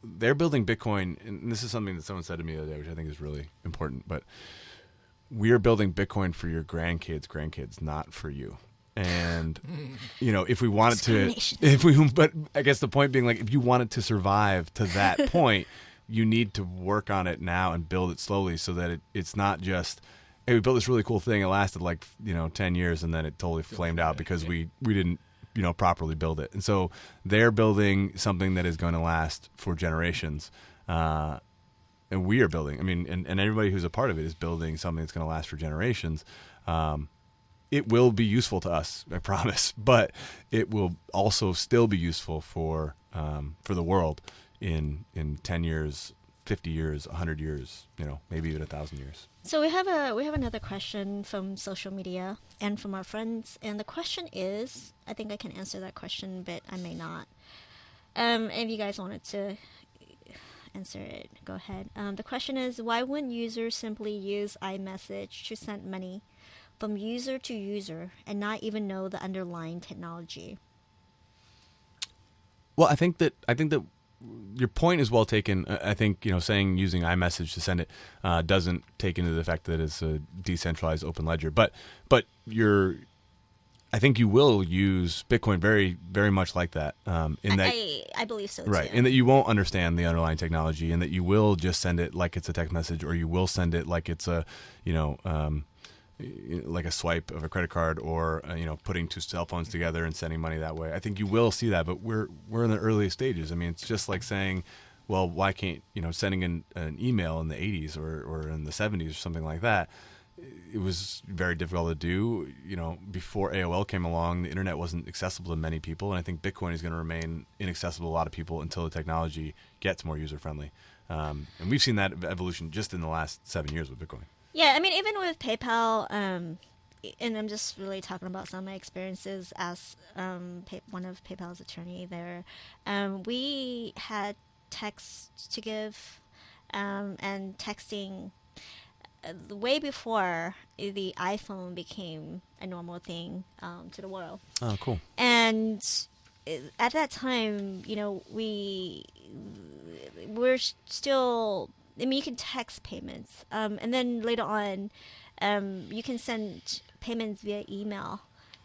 Speaker 2: they're building Bitcoin, and this is something that someone said to me the other day, which I think is really important. But we are building Bitcoin for your grandkids, not for you. And, if we wanted to, but I guess the point being, like, if you wanted to survive to that point, you need to work on it now and build it slowly so that it's not just, hey, we built this really cool thing. It lasted 10 years and then it totally flamed out because we didn't, properly build it. And so they're building something that is going to last for generations. And we are building, and everybody who's a part of it is building something that's going to last for generations. It will be useful to us, I promise, but it will also still be useful for the world in 10 years, 50 years, 100 years, maybe even 1,000 years.
Speaker 1: So we have another question from social media and from our friends, and the question is, I think I can answer that question, but I may not. If you guys wanted to answer it, go ahead. The question is, why wouldn't users simply use iMessage to send money from user to user and not even know the underlying technology?
Speaker 2: Well, I think that your point is well taken. I think saying using iMessage to send it doesn't take into the fact that it's a decentralized open ledger. But I think you will use Bitcoin very, very much like that. I believe so, right?
Speaker 1: Too.
Speaker 2: And that you won't understand the underlying technology, and that you will just send it like it's a text message, or you will send it like it's a like a swipe of a credit card, or putting two cell phones together and sending money that way. I think you will see that, but we're in the early stages. It's just like saying, well, why can't sending an email in the 80s or in the 70s or something like that? it was very difficult to do. Before AOL came along, the internet wasn't accessible to many people, and I think Bitcoin is going to remain inaccessible to a lot of people until the technology gets more user-friendly. And we've seen that evolution just in the last 7 years with Bitcoin.
Speaker 1: Yeah, I mean, even with PayPal, and I'm just really talking about some of my experiences as one of PayPal's attorney there. We had texts to give, and texting way before the iPhone became a normal thing to the world.
Speaker 2: Oh, cool.
Speaker 1: And at that time, we're still, I mean, you can text payments. And then later on, you can send payments via email.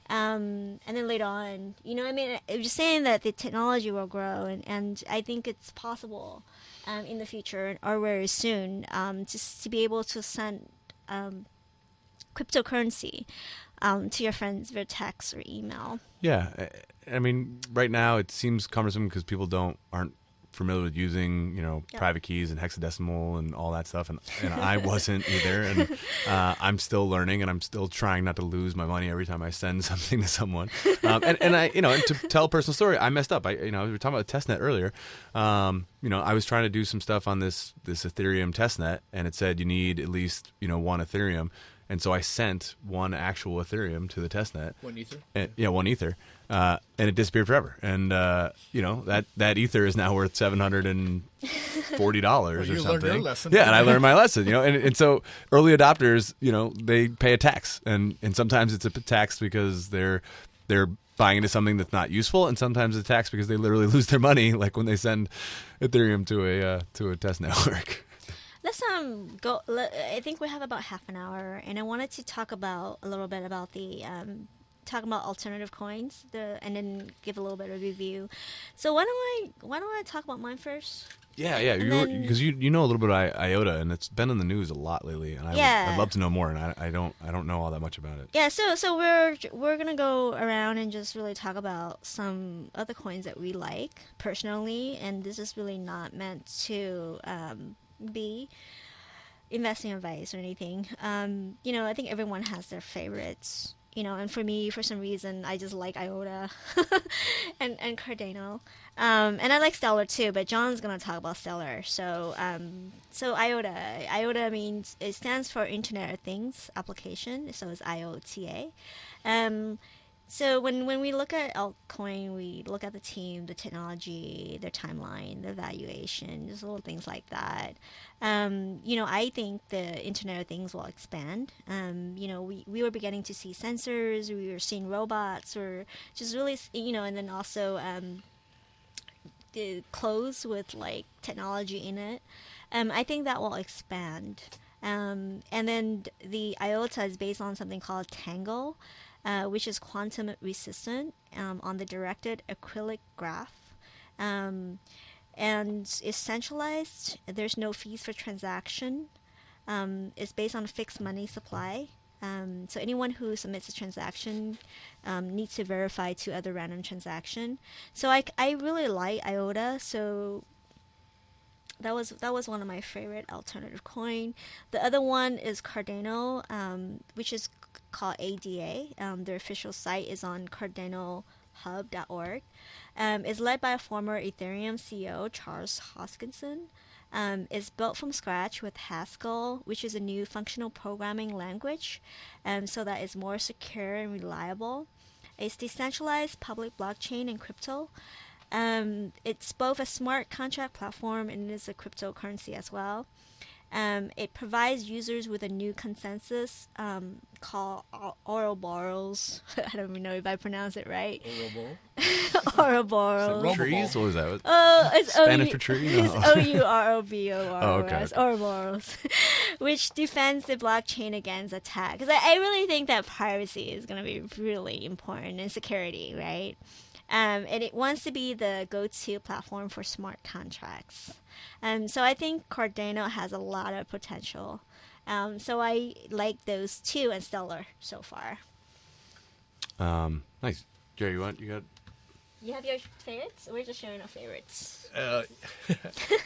Speaker 1: And then later on, I'm just saying that the technology will grow, and I think it's possible in the future or very soon just to be able to send cryptocurrency to your friends via text or email.
Speaker 2: Yeah, I mean, right now it seems cumbersome because people aren't familiar with using, private keys and hexadecimal and all that stuff, and I wasn't either, and I'm still learning, and I'm still trying not to lose my money every time I send something to someone. And I, and to tell a personal story, I messed up. We were talking about the testnet earlier. I was trying to do some stuff on this Ethereum testnet, and it said you need at least one Ethereum. And so I sent one actual Ethereum to the testnet.
Speaker 3: One Ether?
Speaker 2: One Ether. And it disappeared forever. And, that Ether is now worth $740 or something. You learned your lesson. Yeah, and I learned my lesson, And so early adopters, they pay a tax. And sometimes it's a tax because they're buying into something that's not useful. And sometimes it's a tax because they literally lose their money, like when they send Ethereum to a test network.
Speaker 1: Let's go. I think we have about half an hour, and I wanted to talk a little bit about talk about alternative coins, and then give a little bit of a review. So why don't I talk about mine first?
Speaker 2: Yeah, because you know a little bit about IOTA, and it's been in the news a lot lately, and I'd love to know more, and I don't know all that much about it.
Speaker 1: Yeah, so we're gonna go around and just really talk about some other coins that we like personally, and this is really not meant to be investing advice or anything. I think everyone has their favorites. And for me, for some reason, I just like IOTA and Cardano. And I like Stellar too, but John's going to talk about Stellar. So IOTA means, it stands for Internet of Things application, so it's IOTA. So when we look at altcoin, we look at the team, the technology, their timeline, the valuation, just little things like that. I think the Internet of Things will expand. We were beginning to see sensors, we were seeing robots, or just really, and then also the clothes with like technology in it. I think that will expand. And then the IOTA is based on something called Tango, which is quantum resistant on the directed acrylic graph. And it's centralized. There's no fees for transaction. It's based on a fixed money supply. So anyone who submits a transaction needs to verify 2 other random transaction. So I really like IOTA. So that was one of my favorite alternative coin. The other one is Cardano, which is called ADA. Their official site is on cardanohub.org. It's led by a former Ethereum CEO, Charles Hoskinson. It's built from scratch with Haskell, which is a new functional programming language, so that it's more secure and reliable. It's decentralized public blockchain and crypto. It's both a smart contract platform and it is a cryptocurrency as well. It provides users with a new consensus called Ouroboros. I don't even know if I pronounce it right. Ouroboros.
Speaker 2: Trees? What was that?
Speaker 1: It's
Speaker 2: Spanish for tree? No.
Speaker 1: It's Ouroboros.
Speaker 2: Oh, okay.
Speaker 1: Ouroboros, which defends the blockchain against attack. Because I really think that privacy is going to be really important, and security, right? And it wants to be the go-to platform for smart contracts. So I think Cardano has a lot of potential. So I like those 2 and Stellar so far.
Speaker 2: Nice. Jerry, you got?
Speaker 1: You have your favorites? We're just sharing our favorites.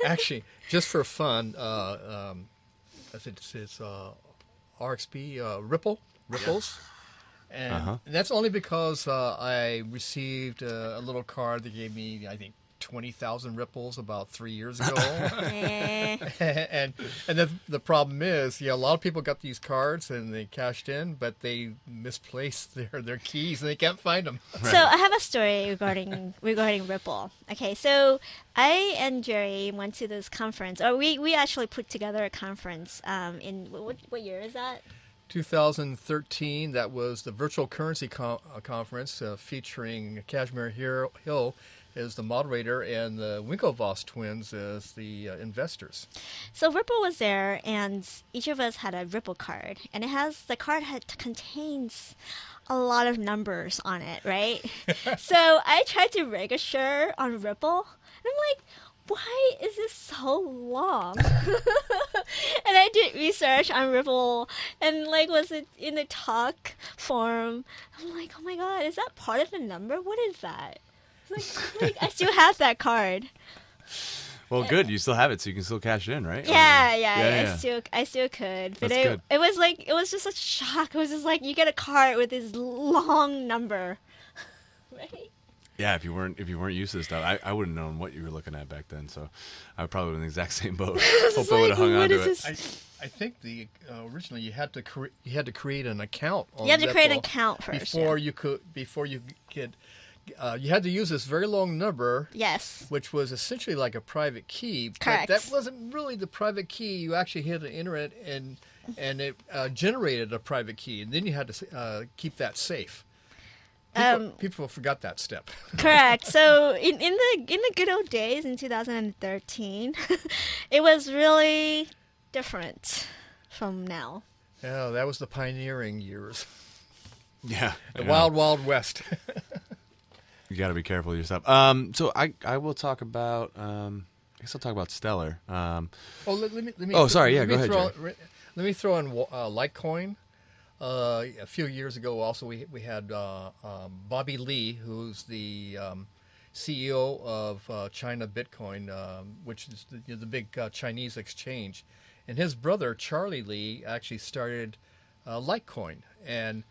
Speaker 3: Actually, just for fun, I think it's RXP Ripples. And
Speaker 2: Uh-huh.
Speaker 3: that's only because I received a little card that gave me, I think, 20,000 ripples about 3 years ago.
Speaker 1: Eh.
Speaker 3: and the problem is, a lot of people got these cards and they cashed in, but they misplaced their keys and they can't find them.
Speaker 1: So I have a story regarding Ripple. Okay, so I and Jerry went to this conference, or we actually put together a conference in what year is that?
Speaker 3: 2013, that was the virtual currency conference featuring Kashmir Hill as the moderator and the Winklevoss twins as the investors.
Speaker 1: So Ripple was there, and each of us had a Ripple card, and the card contains a lot of numbers on it, right? So I tried to register on Ripple, and I'm like, why is this so long? And I did research on Ripple, and was it in the talk form? I'm like, oh my god, is that part of the number? What is that? Like I still have that card.
Speaker 2: Well, good. You still have it, so you can still cash it in, right?
Speaker 1: Yeah. I still could, but
Speaker 2: That's good.
Speaker 1: it was just a shock. It was just like you get a card with this long number, right?
Speaker 2: Yeah, if you weren't used to this stuff, I wouldn't have known what you were looking at back then. So I would probably been in the exact same boat. Hope I would have hung on to it.
Speaker 3: I think originally you had to create an account. On
Speaker 1: You had to create an
Speaker 3: Ripple
Speaker 1: account first
Speaker 3: before you could. You had to use this very long number.
Speaker 1: Yes.
Speaker 3: Which was essentially like a private key.
Speaker 1: Correct.
Speaker 3: But that wasn't really the private key. You actually had to enter it, and it generated a private key, and then you had to keep that safe. People forgot that step.
Speaker 1: Correct. So in the good old days in 2013, it was really different from now.
Speaker 3: Yeah, that was the pioneering years.
Speaker 2: Yeah.
Speaker 3: The wild, wild west.
Speaker 2: You got to be careful with your stuff. So I will talk about. I guess I'll talk about Stellar.
Speaker 3: Let me.
Speaker 2: Oh, sorry. Yeah, go ahead,
Speaker 3: Let me throw in Litecoin. A few years ago, also we had Bobby Lee, who's the CEO of China Bitcoin, which is the big Chinese exchange, and his brother Charlie Lee actually started Litecoin, and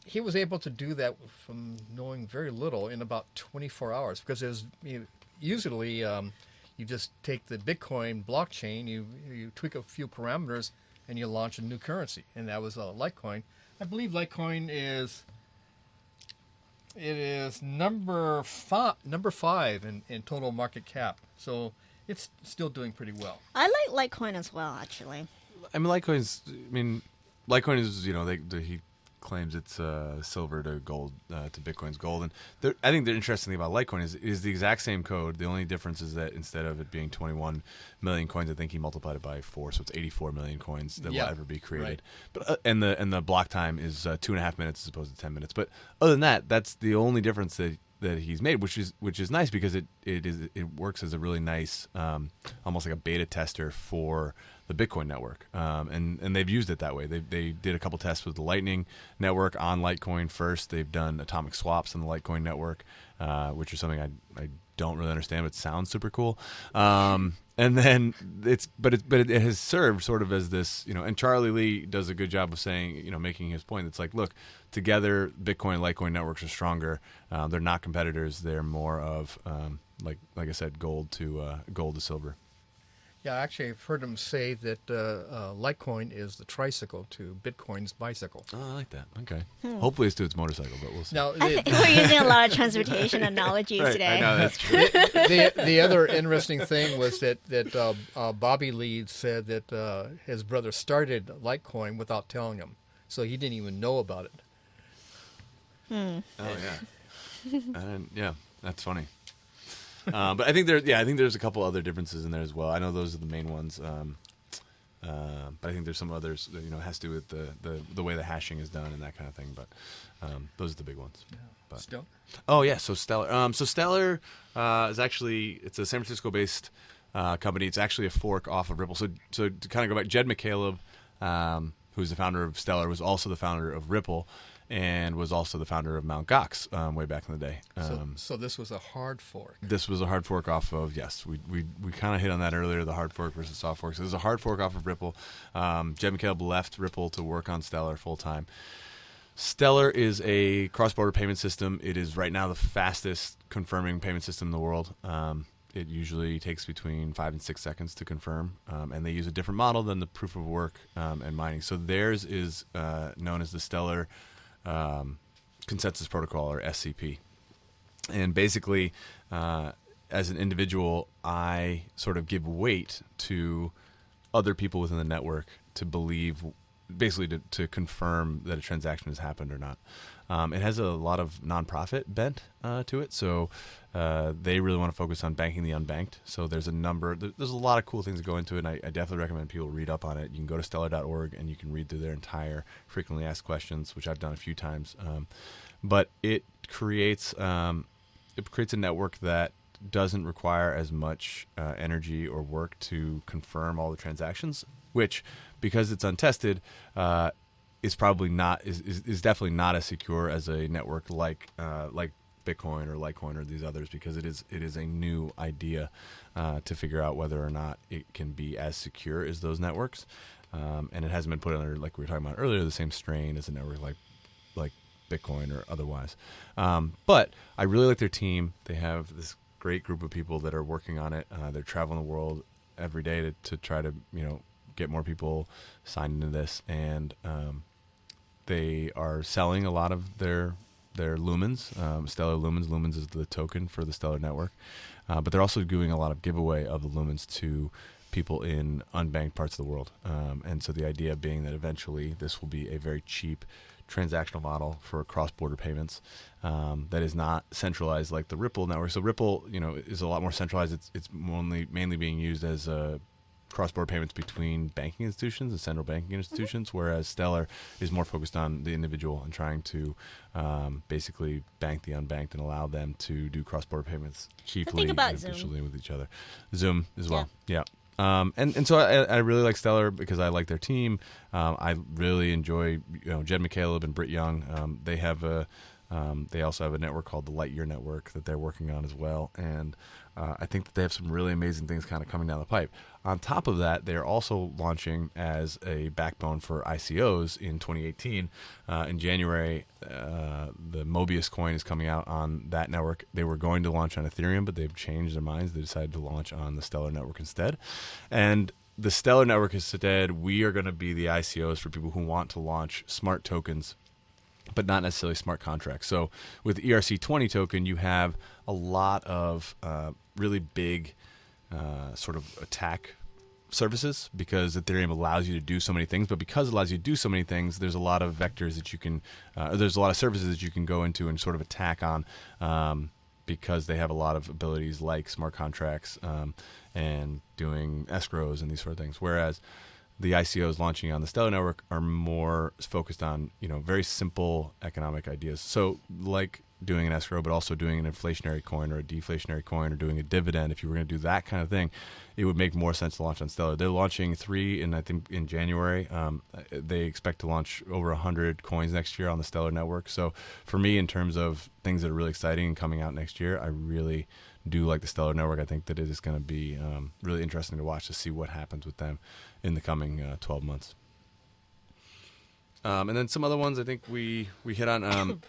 Speaker 3: he was able to do that from knowing very little in about 24 hours, because it was usually you just take the Bitcoin blockchain, you tweak a few parameters, and you launch a new currency, and that was Litecoin. I believe Litecoin is number five in total market cap, so it's still doing pretty well.
Speaker 1: I like Litecoin as well, actually.
Speaker 2: Litecoin is he claims it's silver to gold to Bitcoin's gold, and I think the interesting thing about Litecoin is the exact same code. The only difference is that instead of it being 21 million coins, I think he multiplied it by 4, so it's 84 million coins that will ever be created.
Speaker 3: Right.
Speaker 2: But and the block time is 2.5 minutes as opposed to 10 minutes. But other than that, that's the only difference that he's made, which is nice, because it works as a really nice almost like a beta tester for the Bitcoin network, and they've used it that way. They did a couple tests with the Lightning network on Litecoin first. They've done atomic swaps on the Litecoin network, which is something I don't really understand, but it sounds super cool. And then it has served sort of as this, and Charlie Lee does a good job of saying, making his point. It's like, look, together Bitcoin and Litecoin networks are stronger. They're not competitors. They're more of like I said, gold to silver.
Speaker 3: Yeah, actually, I've heard him say that Litecoin is the tricycle to Bitcoin's bicycle.
Speaker 2: Oh, I like that. Okay. Hopefully it's to its motorcycle, but we'll see.
Speaker 3: Now,
Speaker 1: I think we're using a lot of transportation analogies
Speaker 2: Right,
Speaker 1: today.
Speaker 2: I know, that's true.
Speaker 3: the other interesting thing was that Bobby Lee said that his brother started Litecoin without telling him, so he didn't even know about it.
Speaker 2: Oh yeah. Yeah, that's funny. But I think there's a couple other differences in there as well. I know those are the main ones. But I think there's some others that, has to do with the way the hashing is done and that kind of thing. But those are the big ones. Yeah. But,
Speaker 3: Still?
Speaker 2: Oh yeah, so Stellar. So Stellar is actually, it's a San Francisco-based company. It's actually a fork off of Ripple. So to kind of go back, Jed McCaleb, who's the founder of Stellar, was also the founder of Ripple. and was also the founder of Mt. Gox way back in the day.
Speaker 3: So this was a hard fork.
Speaker 2: This was a hard fork off of, yes, we kind of hit on that earlier, the hard fork versus soft fork. So this is a hard fork off of Ripple. Jed McCaleb left Ripple to work on Stellar full time. Stellar is a cross-border payment system. It is right now the fastest confirming payment system in the world. It usually takes between 5 and 6 seconds to confirm, and they use a different model than the proof of work and mining. So theirs is known as the Stellar Consensus Protocol, or SCP. And basically, as an individual, I sort of give weight to other people within the network to believe, basically to confirm that a transaction has happened or not. It has a lot of nonprofit bent to it, so they really want to focus on banking the unbanked. So there's a lot of cool things that go into it, and I definitely recommend people read up on it. You can go to stellar.org and you can read through their entire frequently asked questions, which I've done a few times. But it creates a network that doesn't require as much energy or work to confirm all the transactions, which, because it's untested, is probably not is definitely not as secure as a network like Bitcoin or Litecoin or these others, because it is a new idea to figure out whether or not it can be as secure as those networks, and it hasn't been put under, like we were talking about earlier, the same strain as a network like Bitcoin or otherwise. But I really like their team. They have this great group of people that are working on it. They're traveling the world every day to try to get more people signed into this, and they are selling a lot of their lumens, Stellar lumens. Lumens is the token for the Stellar network, but they're also doing a lot of giveaway of the lumens to people in unbanked parts of the world. And so the idea being that eventually this will be a very cheap transactional model for cross-border payments that is not centralized like the Ripple network. So Ripple, is a lot more centralized. It's mainly being used as cross-border payments between banking institutions and central banking institutions, whereas Stellar is more focused on the individual and trying to basically bank the unbanked and allow them to do cross-border payments cheaply and efficiently with each other. Zoom as well, yeah. And so I really like Stellar because I like their team. I really enjoy Jed McCaleb and Britt Young. They also have a network called the Lightyear Network that they're working on as well, and I think that they have some really amazing things kind of coming down the pipe. On top of that, they're also launching as a backbone for ICOs in 2018. In January, the Mobius coin is coming out on that network. They were going to launch on Ethereum, but they've changed their minds. They decided to launch on the Stellar network instead. And the Stellar network has said, we are going to be the ICOs for people who want to launch smart tokens, but not necessarily smart contracts. So with the ERC20 token, you have a lot of really big sort of attack services, because Ethereum allows you to do so many things. But because it allows you to do so many things, there's a lot of vectors that you can, there's a lot of services that you can go into and sort of attack on, because they have a lot of abilities like smart contracts and doing escrows and these sort of things. Whereas the ICOs launching on the Stellar network are more focused on, very simple economic ideas. So like doing an escrow, but also doing an inflationary coin or a deflationary coin, or doing a dividend. If you were going to do that kind of thing, it would make more sense to launch on Stellar. They're launching 3 in January. They expect to launch over 100 coins next year on the Stellar network. So for me, in terms of things that are really exciting and coming out next year, I really do like the Stellar network. I think that it is going to be really interesting to watch, to see what happens with them in the coming 12 months. And then some other ones I think we hit on,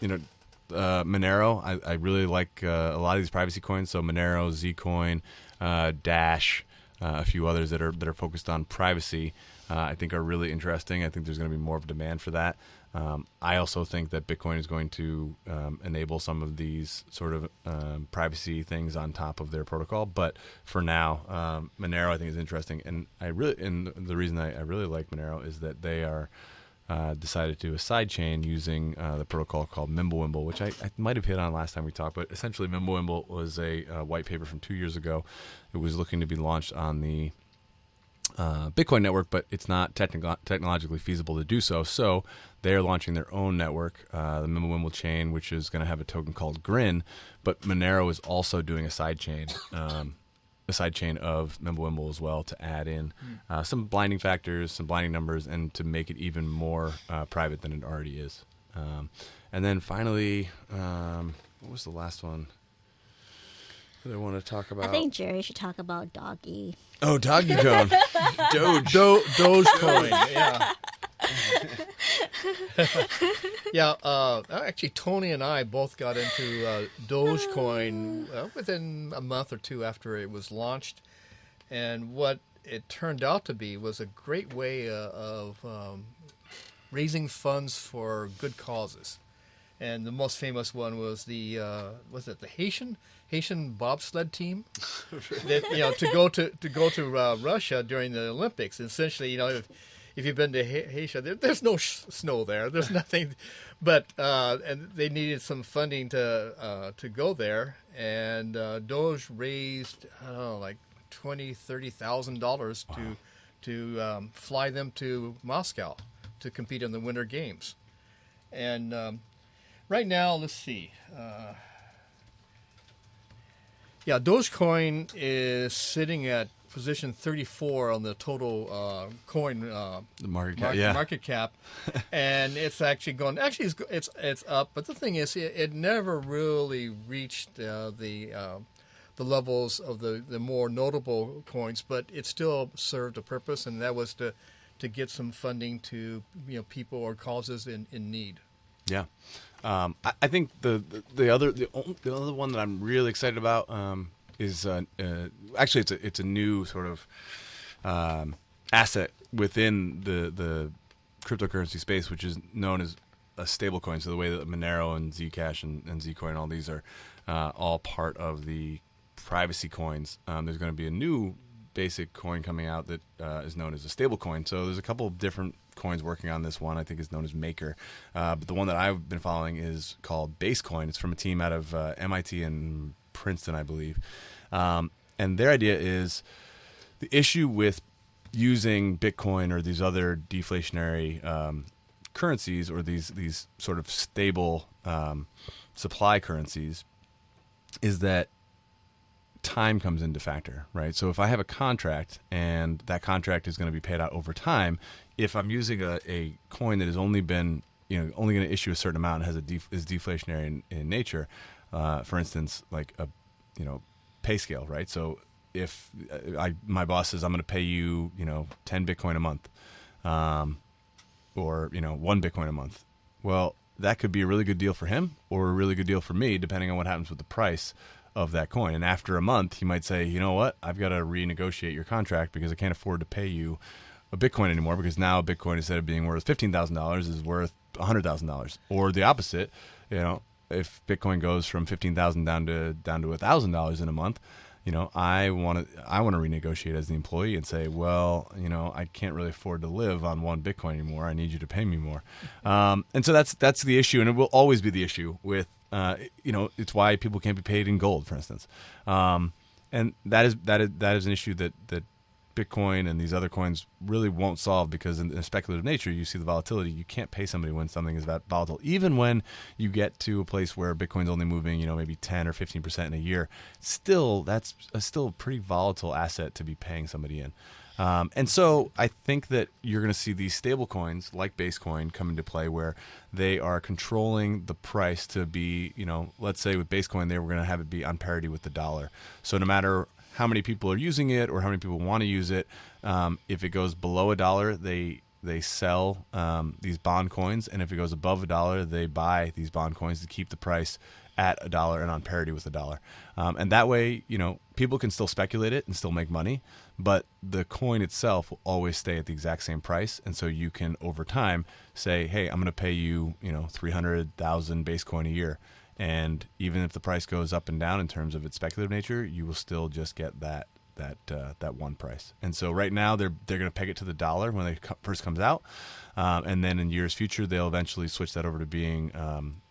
Speaker 2: Monero. I really like a lot of these privacy coins. So Monero, Zcoin, Dash, a few others that are focused on privacy, I think are really interesting. I think there's going to be more of a demand for that. I also think that Bitcoin is going to enable some of these sort of privacy things on top of their protocol. But for now, Monero I think is interesting, and the reason I really like Monero is that they are decided to do a sidechain using the protocol called Mimblewimble, which I might have hit on last time we talked. But essentially, Mimblewimble was a white paper from 2 years ago. It was looking to be launched on the Bitcoin network, but it's not technologically feasible to do so. So they are launching their own network, the Mimblewimble chain, which is going to have a token called Grin. But Monero is also doing a sidechain. A sidechain of Mimblewimble as well, to add in some blinding factors, some blinding numbers, and to make it even more private than it already is. And then finally, what was the last one that I want to talk about?
Speaker 1: I think Jerry should talk about Doggy.
Speaker 2: Oh, Doggy Cone.
Speaker 3: Dogecoin, yeah. Yeah, actually, Tony and I both got into Dogecoin within a month or two after it was launched. And what it turned out to be was a great way of raising funds for good causes. And the most famous one was the Haitian bobsled team that, to go to Russia during the Olympics. And essentially, if you've been to Haiti, there's no snow there. There's nothing, but and they needed some funding to go there, and Doge raised like $20,000-$30,000 to fly them to Moscow to compete in the Winter Games. And right now, let's see. Dogecoin is sitting at position 34 on the total coin
Speaker 2: The market cap.
Speaker 3: And it's actually going. Actually, it's up. But the thing is, it never really reached the levels of the more notable coins. But it still served a purpose, and that was to get some funding to people or causes in need.
Speaker 2: Yeah. I think the other one that I'm really excited about is actually it's a new sort of asset within the cryptocurrency space, which is known as a stablecoin. So the way that Monero and Zcash and Zcoin, all these are all part of the privacy coins. There's going to be a new basic coin coming out that is known as a stablecoin. So there's a couple of different coins working on this. One I think is known as Maker, but the one that I've been following is called Basecoin. It's from a team out of MIT and Princeton, I believe, and their idea is the issue with using Bitcoin or these other deflationary currencies or these sort of stable supply currencies is that time comes into factor, right? So if I have a contract and that contract is going to be paid out over time, if I'm using a coin that has only been, only going to issue a certain amount and is deflationary in nature, for instance, like a, pay scale, right? So if my boss says I'm going to pay you, 10 Bitcoin a month, or 1 Bitcoin a month, well, that could be a really good deal for him or a really good deal for me, depending on what happens with the price of that coin. And after a month, he might say, you know what, I've got to renegotiate your contract because I can't afford to pay you a Bitcoin anymore, because now a Bitcoin, instead of being worth $15,000, is worth $100,000. Or the opposite, if Bitcoin goes from $15,000 down to $1,000 in a month, I want to renegotiate as the employee and say, well, I can't really afford to live on 1 Bitcoin anymore. I need you to pay me more. And so that's the issue, and it will always be the issue with it's why people can't be paid in gold, for instance. And that is an issue that Bitcoin and these other coins really won't solve, because in a speculative nature, you see the volatility. You can't pay somebody when something is that volatile. Even when you get to a place where Bitcoin's only moving, maybe 10 or 15% in a year, still that's still a pretty volatile asset to be paying somebody in. And so I think that you're going to see these stable coins like Basecoin come into play, where they are controlling the price to be, let's say with Basecoin, they were going to have it be on parity with the dollar. So no matter how many people are using it or how many people want to use it, if it goes below $1, they sell these bond coins, and if it goes above $1, they buy these bond coins to keep the price at $1 and on parity with $1. And that way, people can still speculate it and still make money, but the coin itself will always stay at the exact same price. And so you can, over time, say, hey, I'm going to pay you, 300,000 Basecoin a year. And even if the price goes up and down in terms of its speculative nature, you will still just get that one price. And so right now they're going to peg it to the dollar when it first comes out, and then in years future they'll eventually switch that over to being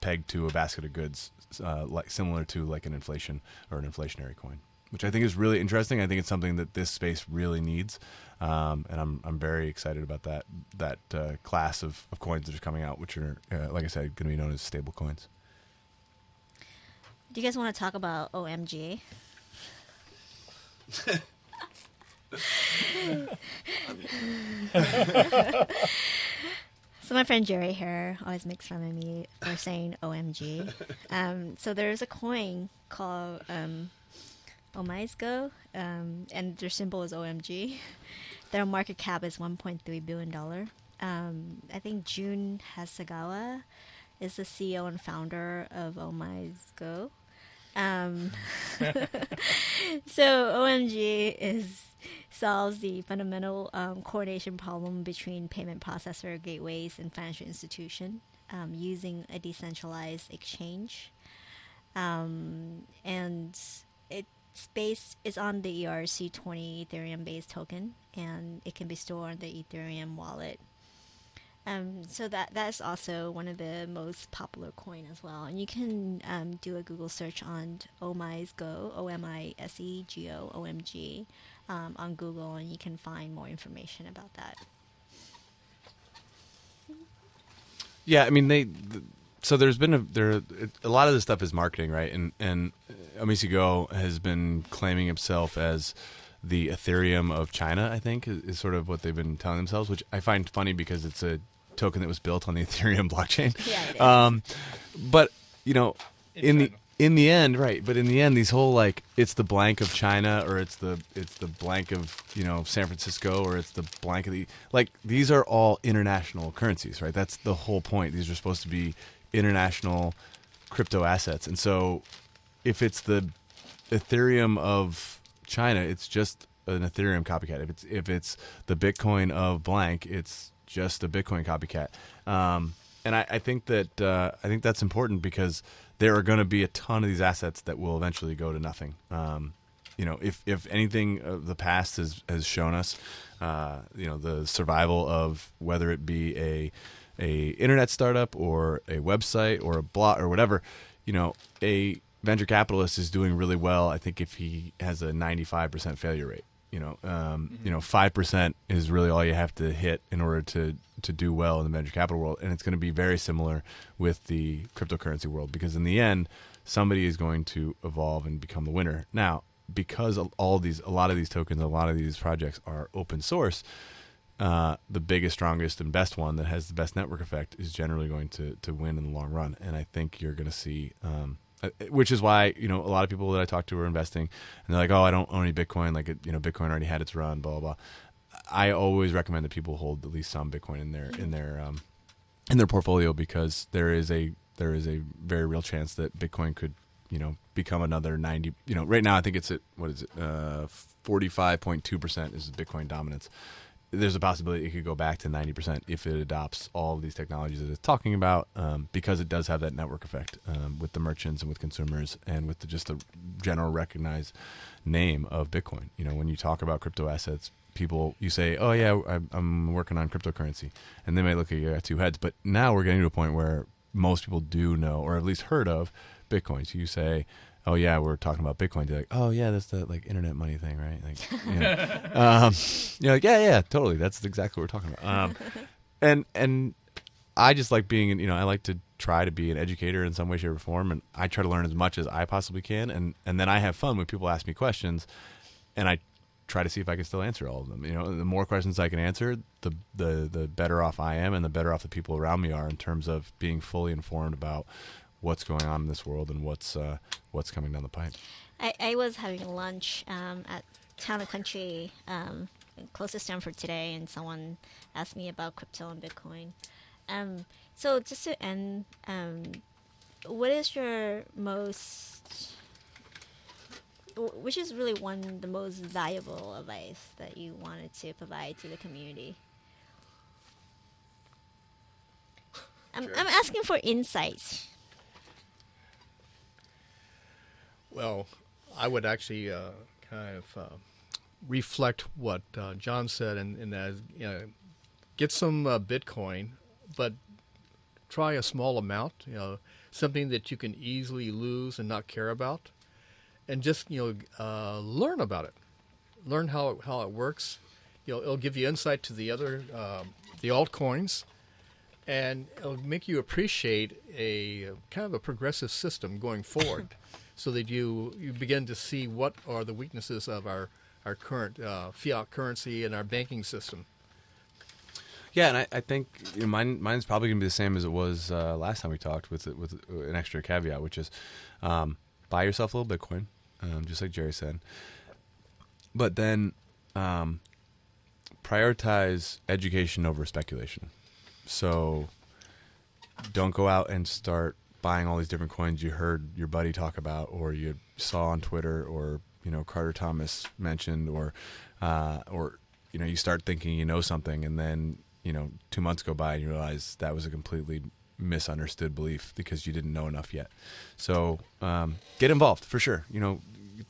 Speaker 2: pegged to a basket of goods, like similar to like an inflation or an inflationary coin, which I think is really interesting. I think it's something that this space really needs, and I'm very excited about that class of coins that are coming out, which are like I said, going to be known as stable coins.
Speaker 1: Do you guys want to talk about OMG? So my friend Jerry here always makes fun of me for saying OMG. So there's a coin called Omaizgo, and their symbol is OMG. Their market cap is $1.3 billion. I think Jun Hasagawa is the CEO and founder of Omaizgo. So OMG solves the fundamental coordination problem between payment processor, gateways, and financial institution using a decentralized exchange. And it's on the ERC20 Ethereum-based token, and it can be stored on the Ethereum wallet. So that's also one of the most popular coin as well. And you can do a Google search on Omaizgo, OMISEGO, OMG, on Google, and you can find more information about that.
Speaker 2: Yeah, I mean so there's been a lot of this stuff is marketing, right? And Omaizgo has been claiming himself as the Ethereum of China, I think, is sort of what they've been telling themselves, which I find funny because it's a token that was built on the Ethereum blockchain.
Speaker 1: Yeah, it is.
Speaker 2: But in the end, right? But in the end, these whole it's the blank of China, or it's the blank of San Francisco, or it's the blank of these are all international currencies, right? That's the whole point. These are supposed to be international crypto assets, and so if it's the Ethereum of China, it's just an Ethereum copycat. If it's the Bitcoin of blank, it's just a Bitcoin copycat. And I think that's important because there are going to be a ton of these assets that will eventually go to nothing. If anything of the past has shown us, the survival of whether it be a internet startup or a website or a blog or whatever, a venture capitalist is doing really well, I think, if he has a 95% failure rate. 5% is really all you have to hit in order to do well in the venture capital world. And it's going to be very similar with the cryptocurrency world, because in the end, somebody is going to evolve and become the winner. Now, because a lot of these tokens, a lot of these projects are open source, the biggest, strongest, and best one that has the best network effect is generally going to win in the long run. And I think you're going to see, which is why a lot of people that I talk to are investing, and they're like, "Oh, I don't own any Bitcoin. Bitcoin already had its run." Blah blah blah. I always recommend that people hold at least some Bitcoin in their portfolio, because there is a very real chance that Bitcoin could become another 90. Right now I think it's at 45.2% is Bitcoin dominance. There's a possibility it could go back to 90% if it adopts all of these technologies that it's talking about, because it does have that network effect with the merchants and with consumers and with just the general recognized name of Bitcoin. When you talk about crypto assets, you say, "Oh yeah, I'm working on cryptocurrency," and they may look at you at two heads. But now we're getting to a point where most people do know, or at least heard of, Bitcoin. So you say, "Oh yeah, we're talking about Bitcoin." They're like, "Oh yeah, that's the internet money thing, right?" You're like, yeah, totally. That's exactly what we're talking about. And I just like being, I like to try to be an educator in some way, shape, or form, and I try to learn as much as I possibly can, and then I have fun when people ask me questions, and I try to see if I can still answer all of them. The more questions I can answer, the better off I am, and the better off the people around me are in terms of being fully informed about what's going on in this world and what's coming down the pipe.
Speaker 1: I was having lunch at Town and Country close to Stanford today, and someone asked me about crypto and Bitcoin. So just to end, what is your which is really the most valuable advice that you wanted to provide to the community? I'm asking for insights.
Speaker 3: Well, I would actually reflect what John said, and get some Bitcoin, but try a small amount. Something that you can easily lose and not care about, and just learn about it. Learn how it works. It'll give you insight to the other the altcoins, and it'll make you appreciate a kind of a progressive system going forward. So that you begin to see what are the weaknesses of our current fiat currency and our banking system.
Speaker 2: Yeah, and I think mine's probably going to be the same as it was last time we talked, with an extra caveat, which is buy yourself a little Bitcoin, just like Jerry said. But then prioritize education over speculation. So don't go out and start buying all these different coins you heard your buddy talk about, or you saw on Twitter, or Carter Thomas mentioned, or you start thinking you know something, and then 2 months go by and you realize that was a completely misunderstood belief because you didn't know enough yet. So get involved for sure.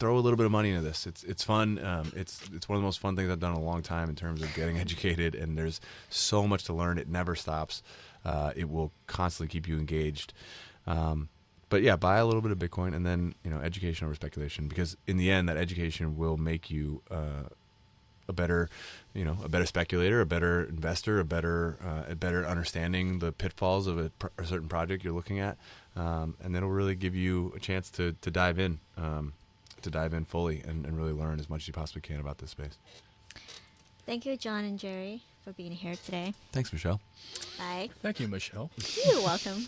Speaker 2: Throw a little bit of money into this. It's fun. It's one of the most fun things I've done in a long time in terms of getting educated, and there's so much to learn. It never stops. It will constantly keep you engaged. But yeah, buy a little bit of Bitcoin, and then education over speculation, because in the end, that education will make you a better speculator, a better investor, a better understanding the pitfalls of a certain project you're looking at, and then it'll really give you a chance to dive in fully and really learn as much as you possibly can about this space.
Speaker 1: Thank you, John and Jerry, for being here today.
Speaker 2: Thanks, Michelle.
Speaker 1: Bye.
Speaker 3: Thank you, Michelle.
Speaker 1: You're welcome.